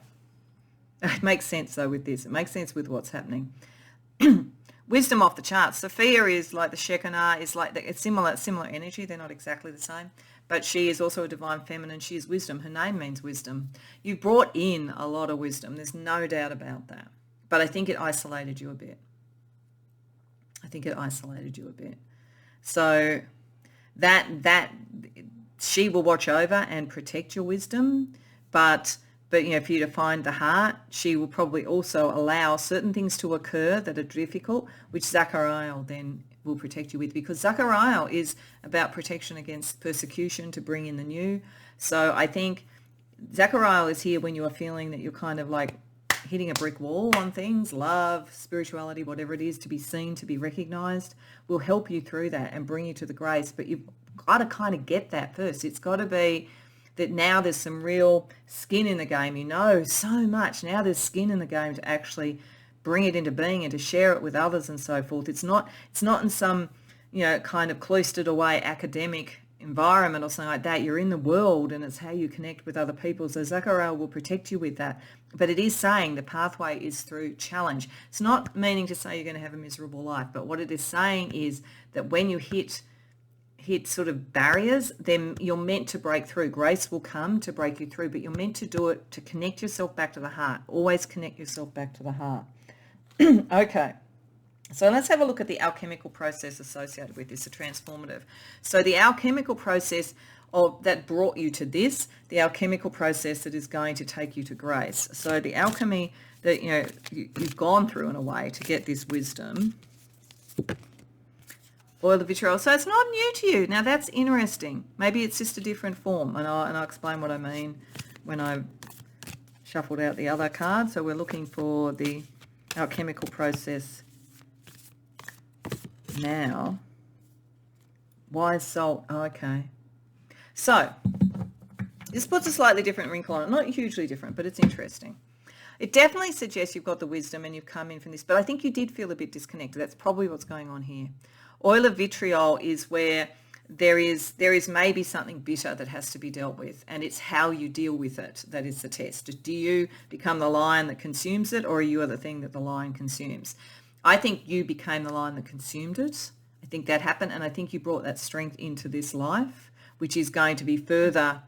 it makes sense though with this. It makes sense with what's happening. Wisdom off the charts. Sophia is like the Shekinah, is like it's similar energy. They're not exactly the same, but she is also a divine feminine. She is wisdom. Her name means wisdom. You brought in a lot of wisdom. There's no doubt about that. But I think it isolated you a bit. So that she will watch over and protect your wisdom, but But, for you to find the heart, she will probably also allow certain things to occur that are difficult, which Zachariah then will protect you with, because Zachariah is about protection against persecution, to bring in the new. So I think Zachariah is here when you are feeling that you're kind of like hitting a brick wall on things, love, spirituality, whatever it is, to be seen, to be recognized, will help you through that and bring you to the grace. But you've got to kind of get that first. It's got to be that now there's some real skin in the game. So much. Now there's skin in the game to actually bring it into being and to share it with others and so forth. It's not in some, kind of cloistered away academic environment or something like that. You're in the world, and it's how you connect with other people. So Zachariah will protect you with that. But it is saying the pathway is through challenge. It's not meaning to say you're going to have a miserable life, but what it is saying is that when you hit sort of barriers, then you're meant to break through. Grace will come to break you through, but you're meant to do it to connect yourself back to the heart. Always connect yourself back to the heart. Okay. So let's have a look at the alchemical process associated with this, the transformative. So the alchemical process that brought you to this, the alchemical process that is going to take you to grace. So the alchemy that you've gone through in a way to get this wisdom. Oil of vitriol. So it's not new to you. Now that's interesting. Maybe it's just a different form, and I'll explain what I mean when I shuffled out the other card. So we're looking for the alchemical process now. Wise salt. Oh, okay. So this puts a slightly different wrinkle on it. Not hugely different, but it's interesting. It definitely suggests you've got the wisdom and you've come in from this, but I think you did feel a bit disconnected. That's probably what's going on here. Oil of vitriol is where there is maybe something bitter that has to be dealt with, and it's how you deal with it that is the test. Do you become the lion that consumes it, or are you the thing that the lion consumes? I think you became the lion that consumed it. I think that happened, and I think you brought that strength into this life, which is going to be further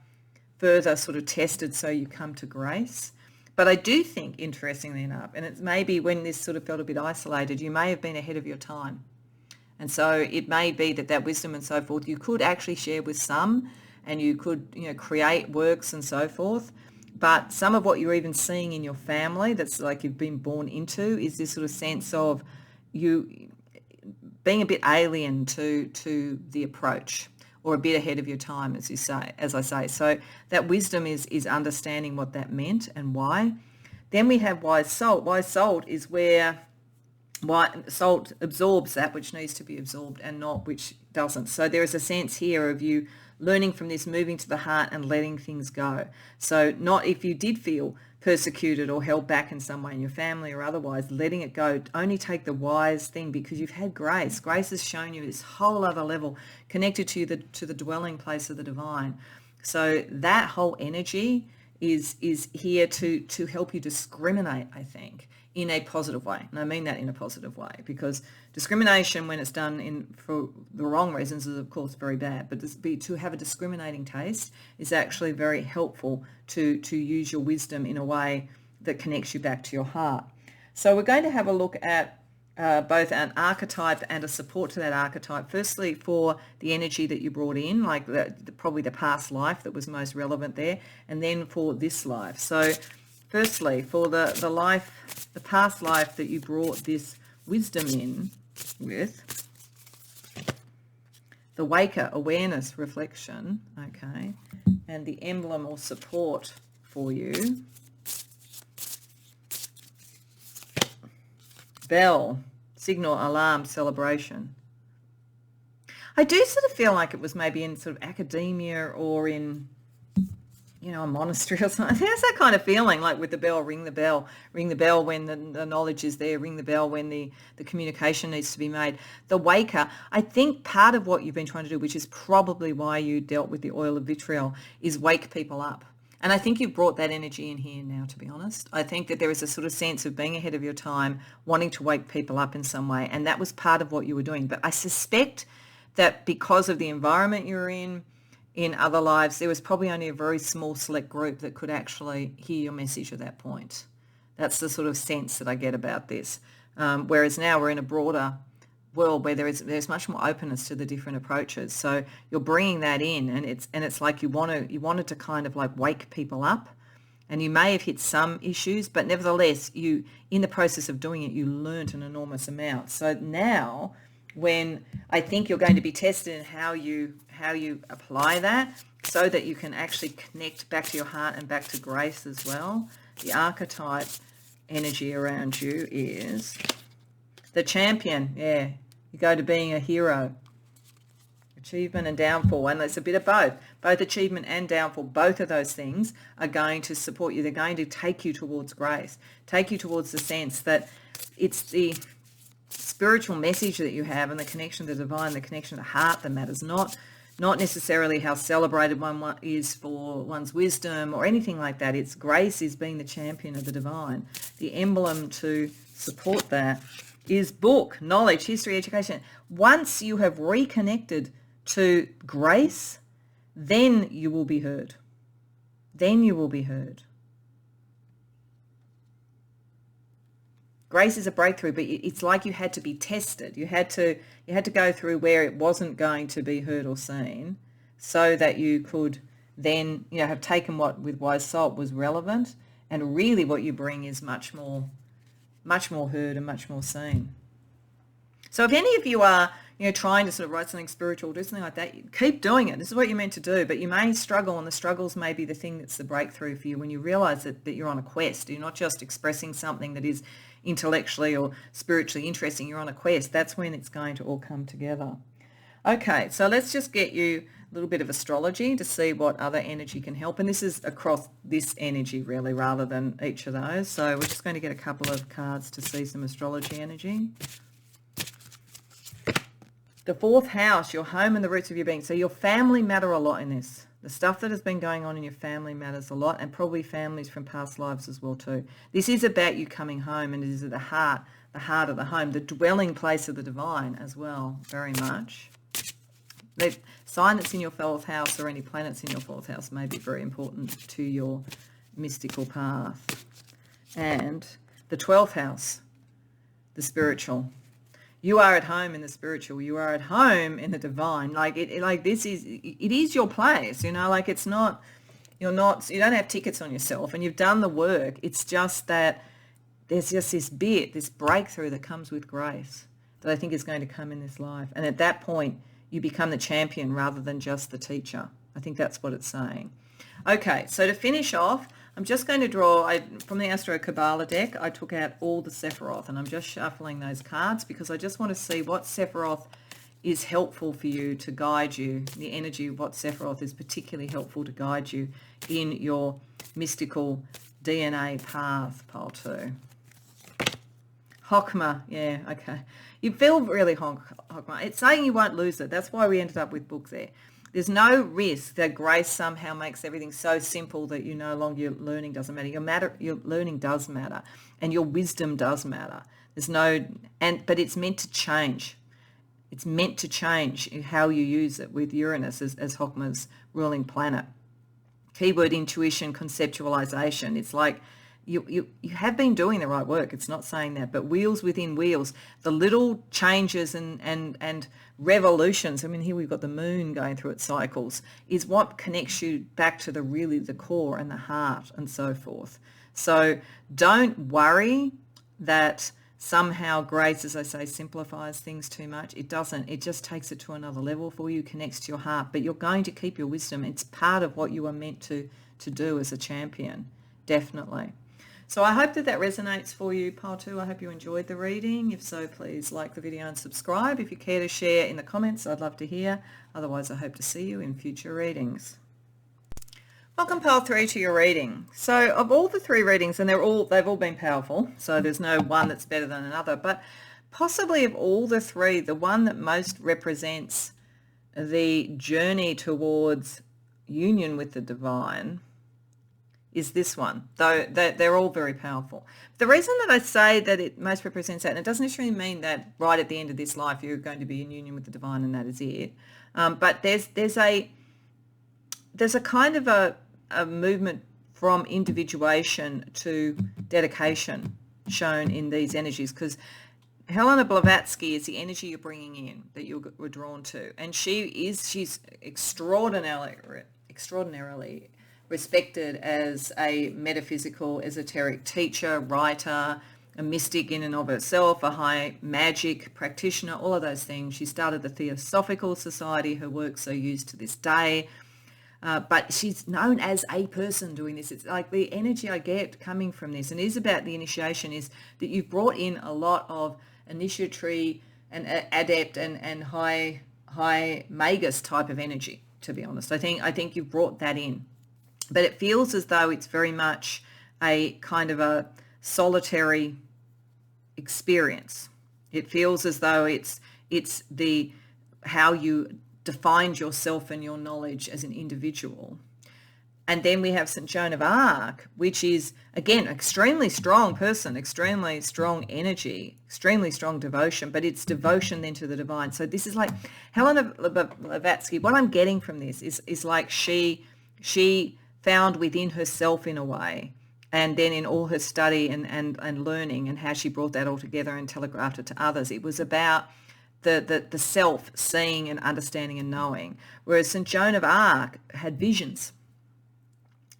sort of tested so you come to grace. But I do think, interestingly enough, and it's maybe when this sort of felt a bit isolated, you may have been ahead of your time. And so it may be that wisdom and so forth, you could actually share with some, and you could, create works and so forth. But some of what you're even seeing in your family that's like you've been born into is this sort of sense of you being a bit alien to the approach, or a bit ahead of your time, as I say. So that wisdom is understanding what that meant and why. Then we have wise salt. Wise salt is where salt absorbs that which needs to be absorbed and not which doesn't. So there is a sense here of you learning from this, moving to the heart and letting things go. So not if you did feel persecuted or held back in some way in your family or otherwise, letting it go. Only take the wise thing, because you've had grace. Grace has shown you this whole other level connected to the dwelling place of the divine. So that whole energy is here to help you discriminate, I think, in a positive way. And I mean that in a positive way, because discrimination, when it's done for the wrong reasons, is of course very bad. But to have a discriminating taste is actually very helpful to use your wisdom in a way that connects you back to your heart. So we're going to have a look at both an archetype and a support to that archetype. Firstly, for the energy that you brought in, like probably the past life that was most relevant there, and then for this life. So firstly, for the past life that you brought this wisdom in with, the waker, awareness, reflection, okay, and the emblem or support for you, bell, signal, alarm, celebration. I do sort of feel like it was maybe in sort of academia or in, a monastery or something. There's that kind of feeling, like with the bell, ring the bell when the knowledge is there, ring the bell when the communication needs to be made. The waker, I think part of what you've been trying to do, which is probably why you dealt with the oil of vitriol, is wake people up. And I think you've brought that energy in here now, to be honest. I think that there is a sort of sense of being ahead of your time, wanting to wake people up in some way, and that was part of what you were doing. But I suspect that because of the environment you're in other lives, there was probably only a very small select group that could actually hear your message at that point. That's the sort of sense that I get about this. Whereas now we're in a broader world where there's much more openness to the different approaches. So you're bringing that in, and it's like you wanted to kind of like wake people up and you may have hit some issues, but nevertheless, you, in the process of doing it, you learnt an enormous amount. So now, when I think you're going to be tested in how you apply that, so that you can actually connect back to your heart and back to grace as well. The archetype energy around you is the champion. Yeah, you go to being a hero. Achievement and downfall, and it's a bit of both achievement and downfall. Both of those things are going to support you. They're going to take you towards grace, take you towards the sense that it's the spiritual message that you have and the connection to the divine, the connection to the heart that matters, not necessarily how celebrated one is for one's wisdom or anything like that. It's grace is being the champion of the divine. The emblem to support that is book, knowledge, history, education. Once you have reconnected to grace, then you will be heard. Then you will be heard. Grace is a breakthrough, but it's like you had to be tested. You had to go through where it wasn't going to be heard or seen, so that you could then, have taken what with wise salt was relevant, and really what you bring is much more heard and much more seen. So if any of you are, trying to sort of write something spiritual, do something like that, keep doing it. This is what you're meant to do, but you may struggle, and the struggles may be the thing that's the breakthrough for you when you realize that you're on a quest. You're not just expressing something that is intellectually or spiritually interesting. You're on a quest. That's when it's going to all come together. Okay, so let's just get you a little bit of astrology to see what other energy can help. And this is across this energy really, rather than each of those. So we're just going to get a couple of cards to see some astrology energy. The fourth house, your home and the roots of your being. So your family matter a lot in this. The stuff that has been going on in your family matters a lot, and probably families from past lives as well too. This is about you coming home, and it is at the heart of the home, the dwelling place of the divine as well, very much. The sign that's in your fourth house, or any planets in your fourth house, may be very important to your mystical path. And the 12th house, the spiritual. You are at home in the spiritual. You are at home in the divine. It is your place. It's not. You don't have tickets on yourself, and you've done the work. It's just that there's just this breakthrough that comes with grace that I think is going to come in this life. And at that point, you become the champion rather than just the teacher. I think that's what it's saying. Okay, so to finish off, I'm just going to draw, from the Astro Kabbalah deck, I took out all the Sephiroth, and I'm just shuffling those cards because I just want to see what Sephiroth is helpful for you to guide you. The energy of what Sephiroth is particularly helpful to guide you in your mystical DNA path, pile 2. Chokmah, yeah, okay. You feel really Chokmah. It's saying you won't lose it. That's why we ended up with book there. There's no risk that grace somehow makes everything so simple that your learning doesn't matter. Your learning does matter, and your wisdom does matter. But it's meant to change. It's meant to change how you use it with Uranus as Chokmah's ruling planet. Keyword intuition, conceptualization. It's like you have been doing the right work. It's not saying that, but wheels within wheels, the little changes and revolutions. I mean, here we've got the moon going through its cycles, is what connects you back to the core and the heart and so forth. So don't worry that somehow grace, as I say, simplifies things too much. It doesn't. It just takes it to another level for you, connects to your heart, but you're going to keep your wisdom. It's part of what you are meant to do as a champion, definitely. So I hope that resonates for you, Pile 2. I hope you enjoyed the reading. If so, please like the video and subscribe. If you care to share in the comments, I'd love to hear. Otherwise, I hope to see you in future readings. Welcome, Pile 3, to your reading. So of all the 3 readings, and they've all been powerful, so there's no one that's better than another, but possibly of all the 3, the one that most represents the journey towards union with the divine is this one, though they're all very powerful. The reason that I say that it most represents that, and it doesn't necessarily mean that right at the end of this life you're going to be in union with the divine and that is it, but there's a kind of a movement from individuation to dedication shown in these energies, because Helena Blavatsky is the energy you're bringing in, that you were drawn to, and she's extraordinarily respected as a metaphysical, esoteric teacher, writer, a mystic in and of herself, a high magic practitioner, all of those things. She started the Theosophical Society. Her works are used to this day. But she's known as a person doing this. It's like the energy I get coming from this, and it is about the initiation, is that you've brought in a lot of initiatory and adept and high magus type of energy, to be honest. I think you've brought that in. But it feels as though it's very much a kind of a solitary experience. It feels as though it's the how you defined yourself and your knowledge as an individual. And then we have St. Joan of Arc, which is, again, extremely strong person, extremely strong energy, extremely strong devotion, but it's devotion then to the divine. So this is like Helena Blavatsky. What I'm getting from this is like she found within herself in a way, and then in all her study and learning and how she brought that all together and telegraphed it to others. It was about the self seeing and understanding and knowing, whereas St. Joan of Arc had visions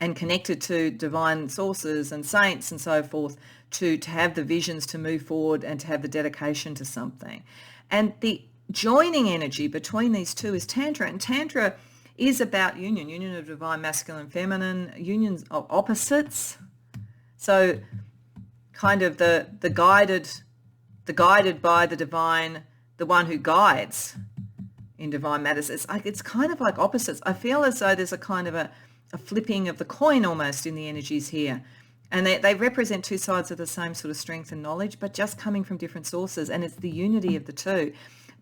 and connected to divine sources and saints and so forth to have the visions to move forward and to have the dedication to something. And the joining energy between these two is Tantra, and Tantra is about union of divine masculine, feminine, unions of opposites. So kind of the guided by the divine, the one who guides in divine matters. It's kind of like opposites. I feel as though there's a kind of a flipping of the coin almost in the energies here. And they represent two sides of the same sort of strength and knowledge, but just coming from different sources. And it's the unity of the two.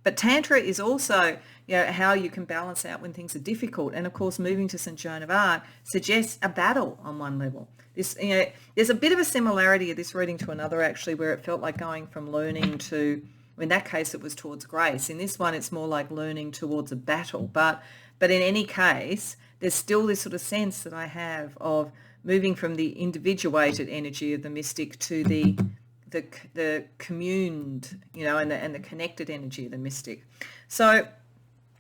But Tantra is also, how you can balance out when things are difficult. And of course, moving to St. Joan of Arc suggests a battle on one level. There's a bit of a similarity of this reading to another, actually, where it felt like going from learning to, in that case, it was towards grace. In this one, it's more like learning towards a battle. But in any case, there's still this sort of sense that I have of moving from the individuated energy of the mystic to the communed, and the connected energy of the mystic. So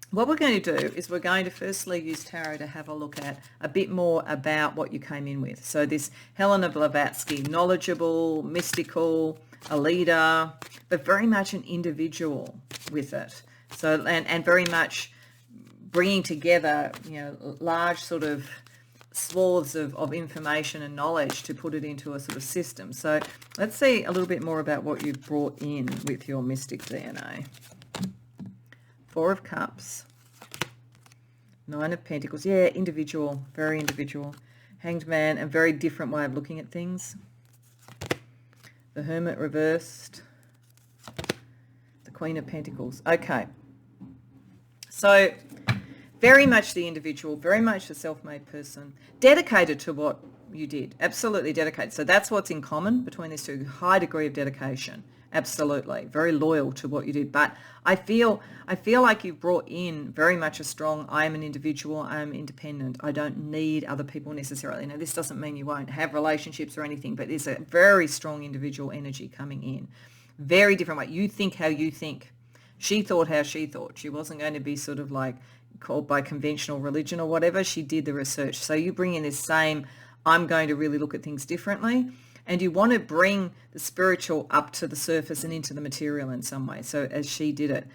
what we're going to do is we're going to firstly use tarot to have a look at a bit more about what you came in with. So this Helena Blavatsky, knowledgeable, mystical, a leader, but very much an individual with it. So and very much bringing together, large sort of swaths of information and knowledge to put it into a sort of system. So let's see a little bit more about what you've brought in with your mystic DNA. Four of Cups, Nine of Pentacles. Yeah, individual, very individual. Hanged Man, a very different way of looking at things. The Hermit reversed. The Queen of Pentacles. Okay. So very much the individual, very much the self-made person, dedicated to what you did, absolutely dedicated. So that's what's in common between these two, high degree of dedication, absolutely, very loyal to what you did. But I feel like you've brought in very much a strong, I am an individual, I am independent, I don't need other people necessarily. Now, this doesn't mean you won't have relationships or anything, but there's a very strong individual energy coming in. Very different way. You think how you think. She thought how she thought. She wasn't going to be sort of like called by conventional religion or whatever. She did the research. So you bring in this same, I'm going to really look at things differently, and you want to bring the spiritual up to the surface and into the material in some way. So as she did it,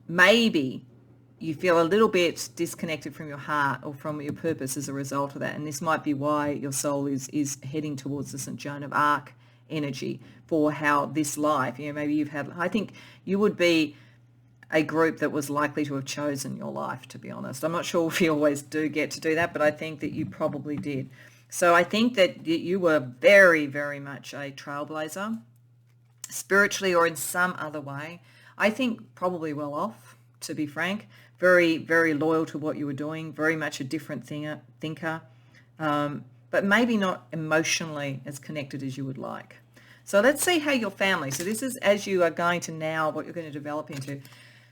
maybe you feel a little bit disconnected from your heart or from your purpose as a result of that, and this might be why your soul is heading towards the St. Joan of Arc energy for how this life, maybe you've had, I think you would be a group that was likely to have chosen your life, to be honest. I'm not sure if you always do get to do that, but I think that you probably did. So I think that you were very, very much a trailblazer, spiritually or in some other way. I think probably well off, to be frank, very, very loyal to what you were doing, very much a different thinker, but maybe not emotionally as connected as you would like. So let's see how your family, so this is as you are going to now, what you're going to develop into,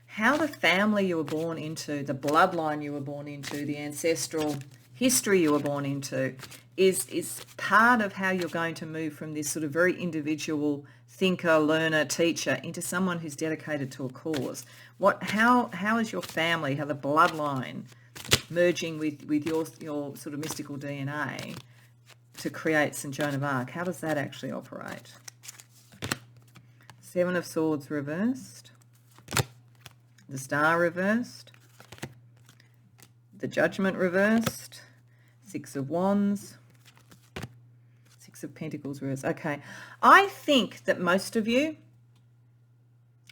how the family you were born into, the bloodline you were born into, the ancestral history you were born into is part of how you're going to move from this sort of very individual thinker, learner, teacher into someone who's dedicated to a cause. How is your family, how the bloodline merging with your sort of mystical DNA to create St. Joan of Arc. How does that actually operate? Seven of Swords reversed, the Star reversed, the Judgment reversed, Six of Wands, Six of Pentacles reversed. Okay, I think that most of you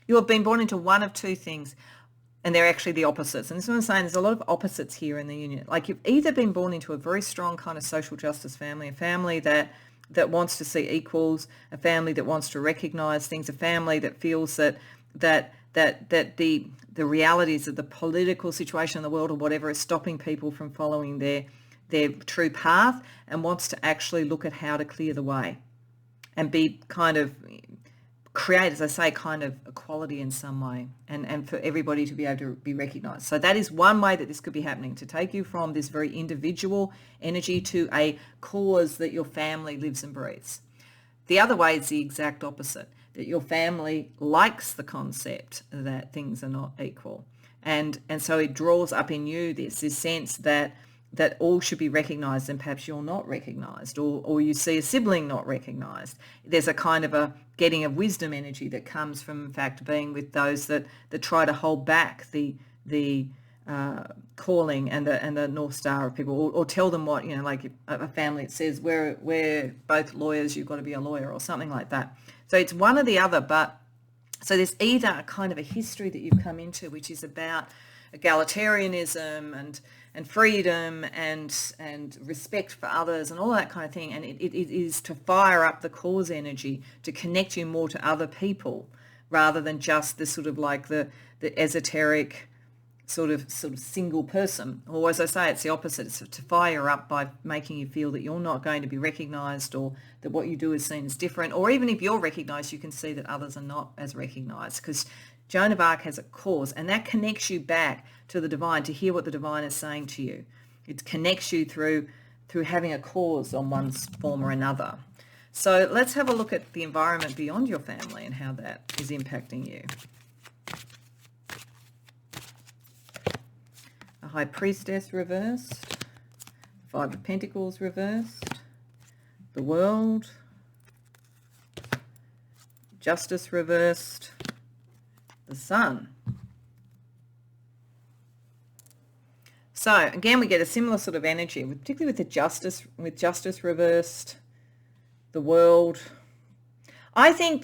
have been born into one of two things, and they're actually the opposites. And this is what I'm saying, there's a lot of opposites here in the union. Like you've either been born into a very strong kind of social justice family, a family that wants to see equals, a family that wants to recognize things, a family that feels that the realities of the political situation in the world or whatever is stopping people from following their true path, and wants to actually look at how to clear the way and be kind of create, as I say, kind of equality in some way, and for everybody to be able to be recognized. So that is one way that this could be happening, to take you from this very individual energy to a cause that your family lives and breathes. The other way is the exact opposite, that your family likes the concept that things are not equal. And so it draws up in you this sense that all should be recognised, and perhaps you're not recognised, or you see a sibling not recognised. There's a kind of a getting of wisdom energy that comes from, in fact, being with those that try to hold back the calling and the North Star of people, or tell them what, like a family that says, we're both lawyers, you've got to be a lawyer, or something like that. So it's one or the other, but so there's either a kind of a history that you've come into, which is about egalitarianism and freedom and respect for others and all that kind of thing, and it is to fire up the cause energy, to connect you more to other people rather than just the sort of like the esoteric sort of single person. Or as I say, it's the opposite. It's to fire up by making you feel that you're not going to be recognised, or that what you do is seen as different, or even if you're recognised, you can see that others are not as recognised, because Joan of Arc has a cause, and that connects you back to the divine, to hear what the divine is saying to you. It connects you through having a cause on one form or another. So let's have a look at the environment beyond your family and how that is impacting you. A High Priestess reversed, Five of Pentacles reversed, the World, Justice reversed, the Sun. So again, we get a similar sort of energy, particularly with Justice reversed, the World. I think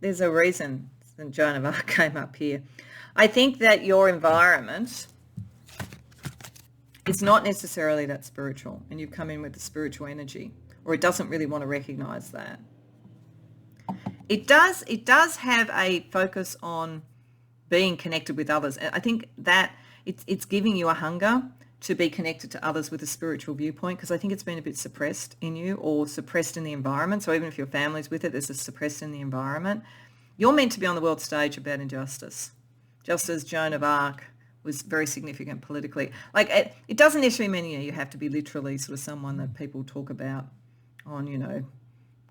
there's a reason that Joan of Arc came up here. I think that your environment is not necessarily that spiritual, and you've come in with the spiritual energy, or it doesn't really want to recognize that. It does have a focus on being connected with others. I think that it's giving you a hunger to be connected to others with a spiritual viewpoint, because I think it's been a bit suppressed in you, or suppressed in the environment. So even if your family's with it, there's a suppressed in the environment. You're meant to be on the world stage about injustice, just as Joan of Arc was very significant politically. Like it doesn't necessarily mean you have to be literally sort of someone that people talk about on,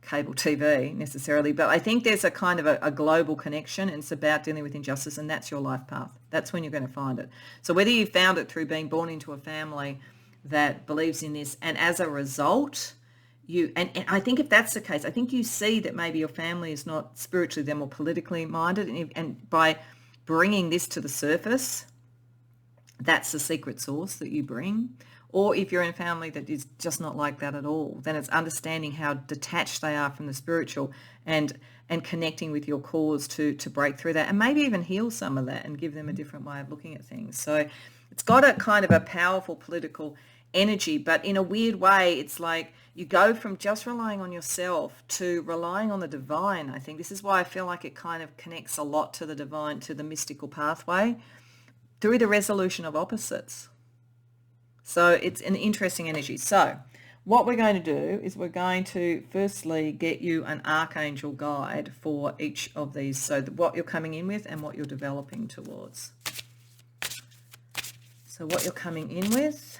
cable TV necessarily, but I think there's a kind of a global connection, and it's about dealing with injustice, and that's your life path. That's when you're going to find it. So whether you found it through being born into a family that believes in this, and as a result, and I think if that's the case, I think you see that maybe your family is not spiritually, they're more politically minded, and by bringing this to the surface, that's the secret sauce that you bring. Or if you're in a family that is just not like that at all, then it's understanding how detached they are from the spiritual, and connecting with your cause to break through that, and maybe even heal some of that and give them a different way of looking at things. So it's got a kind of a powerful political energy, but in a weird way, it's like you go from just relying on yourself to relying on the divine. I think this is why I feel like it kind of connects a lot to the divine, to the mystical pathway, through the resolution of opposites. So it's an interesting energy. So what we're going to do is we're going to firstly get you an archangel guide for each of these, so that what you're coming in with and what you're developing towards. So what you're coming in with.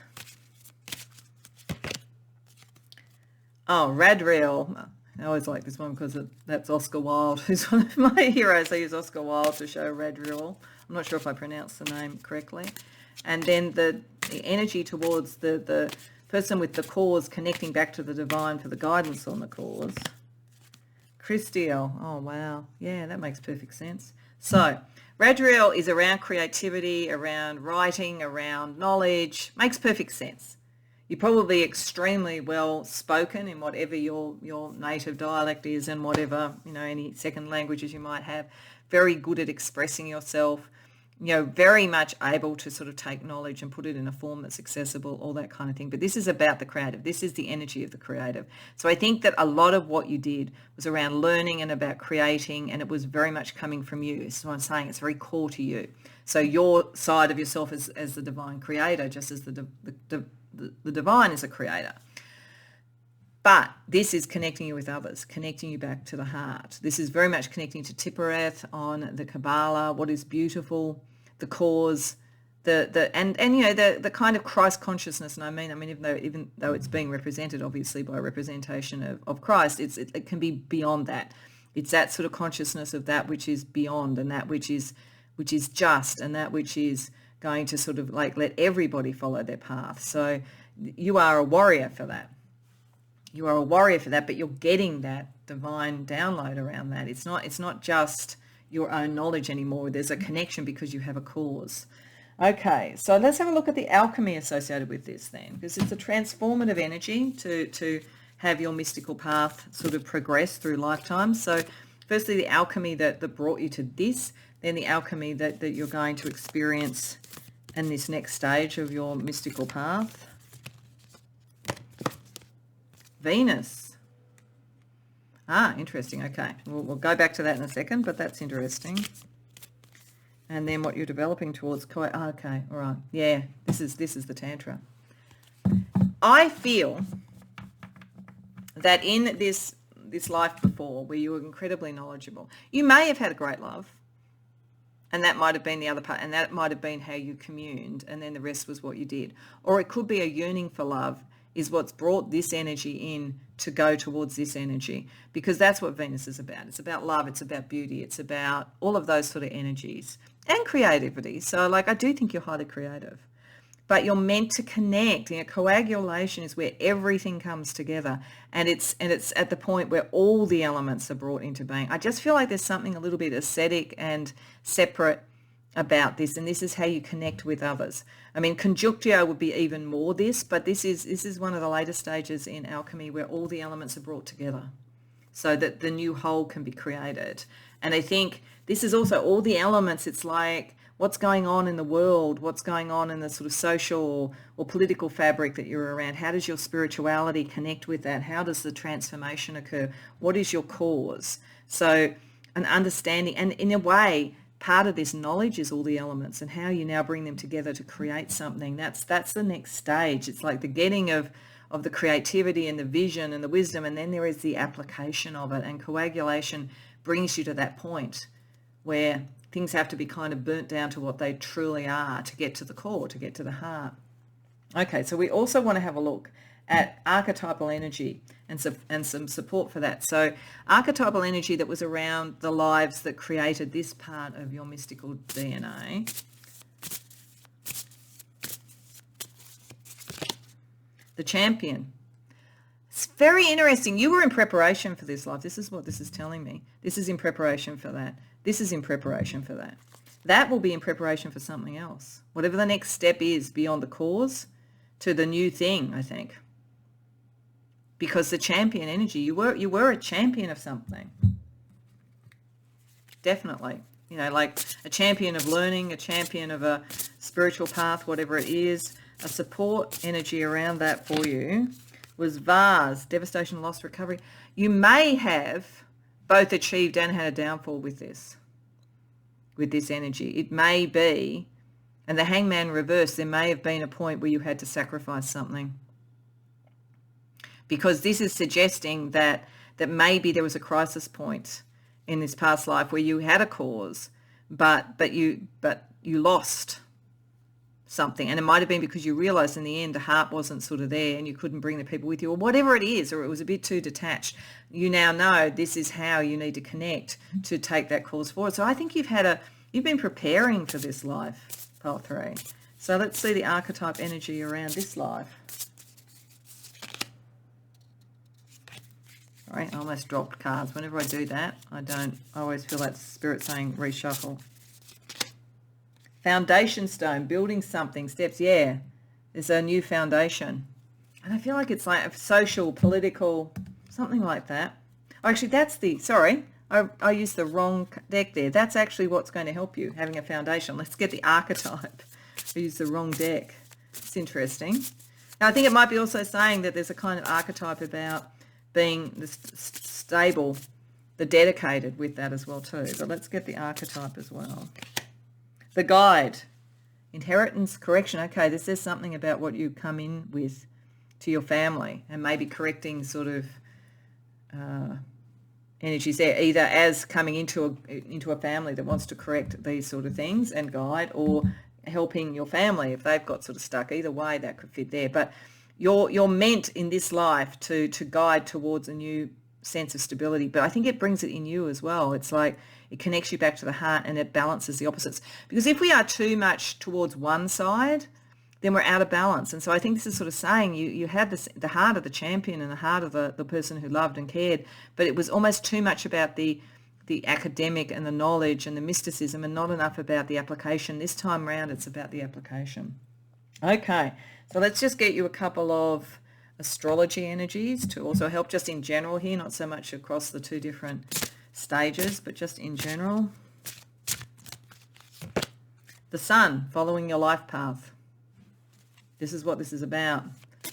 Oh, Radriel. I always like this one because that's Oscar Wilde, who's one of my heroes. I use Oscar Wilde to show Radriel. I'm not sure if I pronounced the name correctly. And then the energy towards the person with the cause connecting back to the divine for the guidance on the cause. Christiel, oh wow, yeah, that makes perfect sense. So Radriel is around creativity, around writing, around knowledge, makes perfect sense. You're probably extremely well spoken in whatever your native dialect is and whatever, any second languages you might have. Very good at expressing yourself, very much able to sort of take knowledge and put it in a form that's accessible, all that kind of thing. But this is about the creative. This is the energy of the creative. So I think that a lot of what you did was around learning and about creating, and it was very much coming from you. This is what I'm saying. It's very core to you. So your side of yourself as the divine creator, just as the divine is a creator. But this is connecting you with others, connecting you back to the heart. This is very much connecting to Tippereth on the Kabbalah, what is beautiful, the cause, the kind of Christ consciousness. And I mean, even though it's being represented obviously by a representation of Christ, it can be beyond that. It's that sort of consciousness of that which is beyond, and that which is just, and that which is going to sort of like let everybody follow their path. So you are a warrior for that. You are a warrior for that, but you're getting that divine download around that. It's not just your own knowledge anymore. There's a connection because you have a cause. Okay, so let's have a look at the alchemy associated with this then, because it's a transformative energy to have your mystical path sort of progress through lifetimes. So firstly, the alchemy that brought you to this, then the alchemy that you're going to experience in this next stage of your mystical path. Venus. Interesting. Okay, we'll go back to that in a second, but that's interesting. And then what you're developing towards. Okay, all right. Yeah, this is the Tantra. I feel that in this life before, where you were incredibly knowledgeable, you may have had a great love, and that might have been the other part, and that might have been how you communed, and then the rest was what you did. Or it could be a yearning for love is what's brought this energy in to go towards this energy, because that's what Venus is about. It's about love, it's about beauty, it's about all of those sort of energies and creativity. So I do think you're highly creative, but you're meant to connect. Coagulation is where everything comes together, and it's at the point where all the elements are brought into being. I just feel like there's something a little bit ascetic and separate about this, and this is how you connect with others. I mean, conjunctio would be even more this, but this is one of the later stages in alchemy where all the elements are brought together so that the new whole can be created. And I think this is also all the elements. It's like what's going on in the world, what's going on in the sort of social or political fabric that you're around. How does your spirituality connect with that? How does the transformation occur? What is your cause? So an understanding, and in a way, part of this knowledge is all the elements and how you now bring them together to create something. That's the next stage. It's like the getting of the creativity and the vision and the wisdom, and then there is the application of it, and coagulation brings you to that point where things have to be kind of burnt down to what they truly are to get to the core, to get to the heart. Okay, so we also want to have a look at archetypal energy and some support for that. So archetypal energy that was around the lives that created this part of your mystical DNA. The champion. It's very interesting. You were in preparation for this life. This is what this is telling me. This is in preparation for that. This is in preparation for that. That will be in preparation for something else. Whatever the next step is beyond the cause to the new thing, I think. Because the champion energy, you were a champion of something. Definitely. Like a champion of learning, a champion of a spiritual path, whatever it is. A support energy around that for you was vase, devastation, loss, recovery. You may have both achieved and had a downfall with this energy. It may be, and the hangman reverse, there may have been a point where you had to sacrifice something. Because this is suggesting that maybe there was a crisis point in this past life where you had a cause, but you lost something. And it might have been because you realized in the end the heart wasn't sort of there and you couldn't bring the people with you, or whatever it is, or it was a bit too detached. You now know this is how you need to connect to take that cause forward. So I think you've been preparing for this life, Pile 3. So let's see the archetype energy around this life. Sorry, I almost dropped cards. Whenever I do that, I always feel that spirit saying reshuffle. Foundation stone, building something, steps, yeah. There's a new foundation. And I feel like it's like a social, political, something like that. Actually, that's sorry, I used the wrong deck there. That's actually what's going to help you, having a foundation. Let's get the archetype. I used the wrong deck. It's interesting. Now, I think it might be also saying that there's a kind of archetype about being the stable, the dedicated with that as well too. But let's get the archetype as well. The guide, inheritance, correction. Okay, this says something about what you come in with to your family and maybe correcting sort of energies there, either as coming into a family that wants to correct these sort of things and guide, or helping your family if they've got sort of stuck. Either way, that could fit there. But you're meant in this life to guide towards a new sense of stability. But I think it brings it in you as well. It's like it connects you back to the heart and it balances the opposites. Because if we are too much towards one side, then we're out of balance. And so I think this is sort of saying you had the heart of the champion and the heart of the person who loved and cared, but it was almost too much about the academic and the knowledge and the mysticism and not enough about the application. This time round, it's about the application. Okay, so let's just get you a couple of astrology energies to also help just in general here, not so much across the two different stages, but just in general. The sun, following your life path. This is what this is about.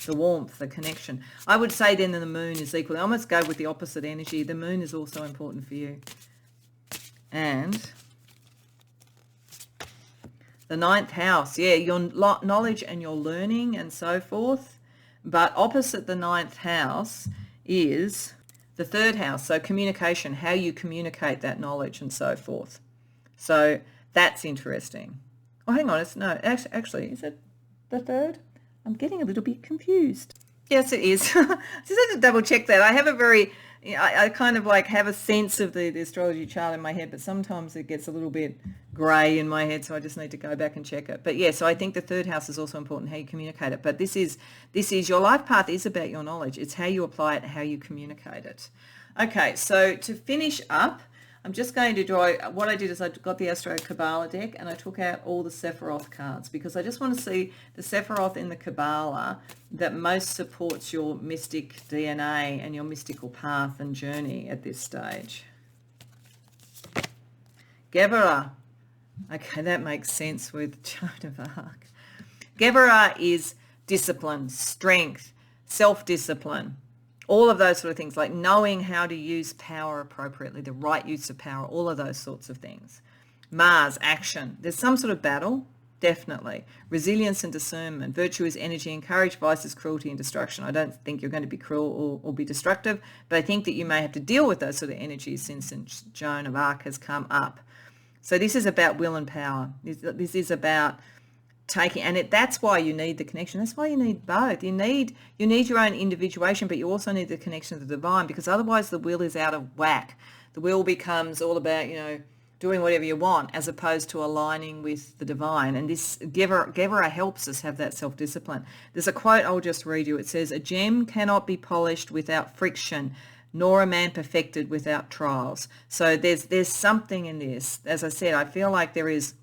The warmth, the connection. I would say then the moon is equally. I almost go with the opposite energy. The moon is also important for you. And the ninth house. Yeah, your knowledge and your learning and so forth. But opposite the ninth house is the third house. So communication, how you communicate that knowledge and so forth. So that's interesting. Oh, hang on. Actually, is it the third? I'm getting a little bit confused. Yes, it is. Just had to double check that. I have I kind of like have a sense of the astrology chart in my head, but sometimes it gets a little bit grey in my head, so I just need to go back and check it. But yeah, so I think the third house is also important, how you communicate it. But this is your life path is about your knowledge. It's how you apply it, how you communicate it. Okay, so to finish up, I'm just going to draw, what I did is I got the Astro Kabbalah deck and I took out all the Sephiroth cards because I just want to see the Sephiroth in the Kabbalah that most supports your mystic DNA and your mystical path and journey at this stage. Geburah. Okay, that makes sense with Joan of Arc. Geburah is discipline, strength, self-discipline. All of those sort of things, like knowing how to use power appropriately, the right use of power, all of those sorts of things. Mars, action. There's some sort of battle, definitely. Resilience and discernment. Virtue is energy and courage. Vice is cruelty and destruction. I don't think you're going to be cruel or be destructive, but I think that you may have to deal with those sort of energies since Joan of Arc has come up. So this is about will and power. This is about taking, and that's why you need the connection. That's why you need both. You need your own individuation, but you also need the connection to the divine, because otherwise the will is out of whack. The will becomes all about, doing whatever you want as opposed to aligning with the divine. And this Geburah helps us have that self-discipline. There's a quote I'll just read you. It says, "A gem cannot be polished without friction, nor a man perfected without trials." So there's something in this. As I said, I feel like there is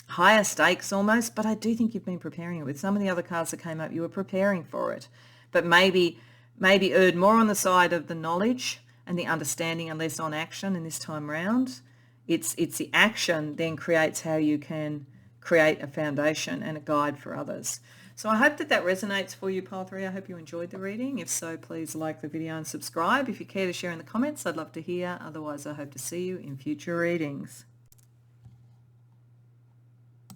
higher stakes almost, but I do think you've been preparing it. With some of the other cards that came up, you were preparing for it, but maybe erred more on the side of the knowledge and the understanding and less on action. And this time round, it's the action then creates how you can create a foundation and a guide for others. So I hope that resonates for you, Pile 3. I hope you enjoyed the reading. If so, please like the video and subscribe. If you care to share in the comments, I'd love to hear. Otherwise, I hope to see you in future readings.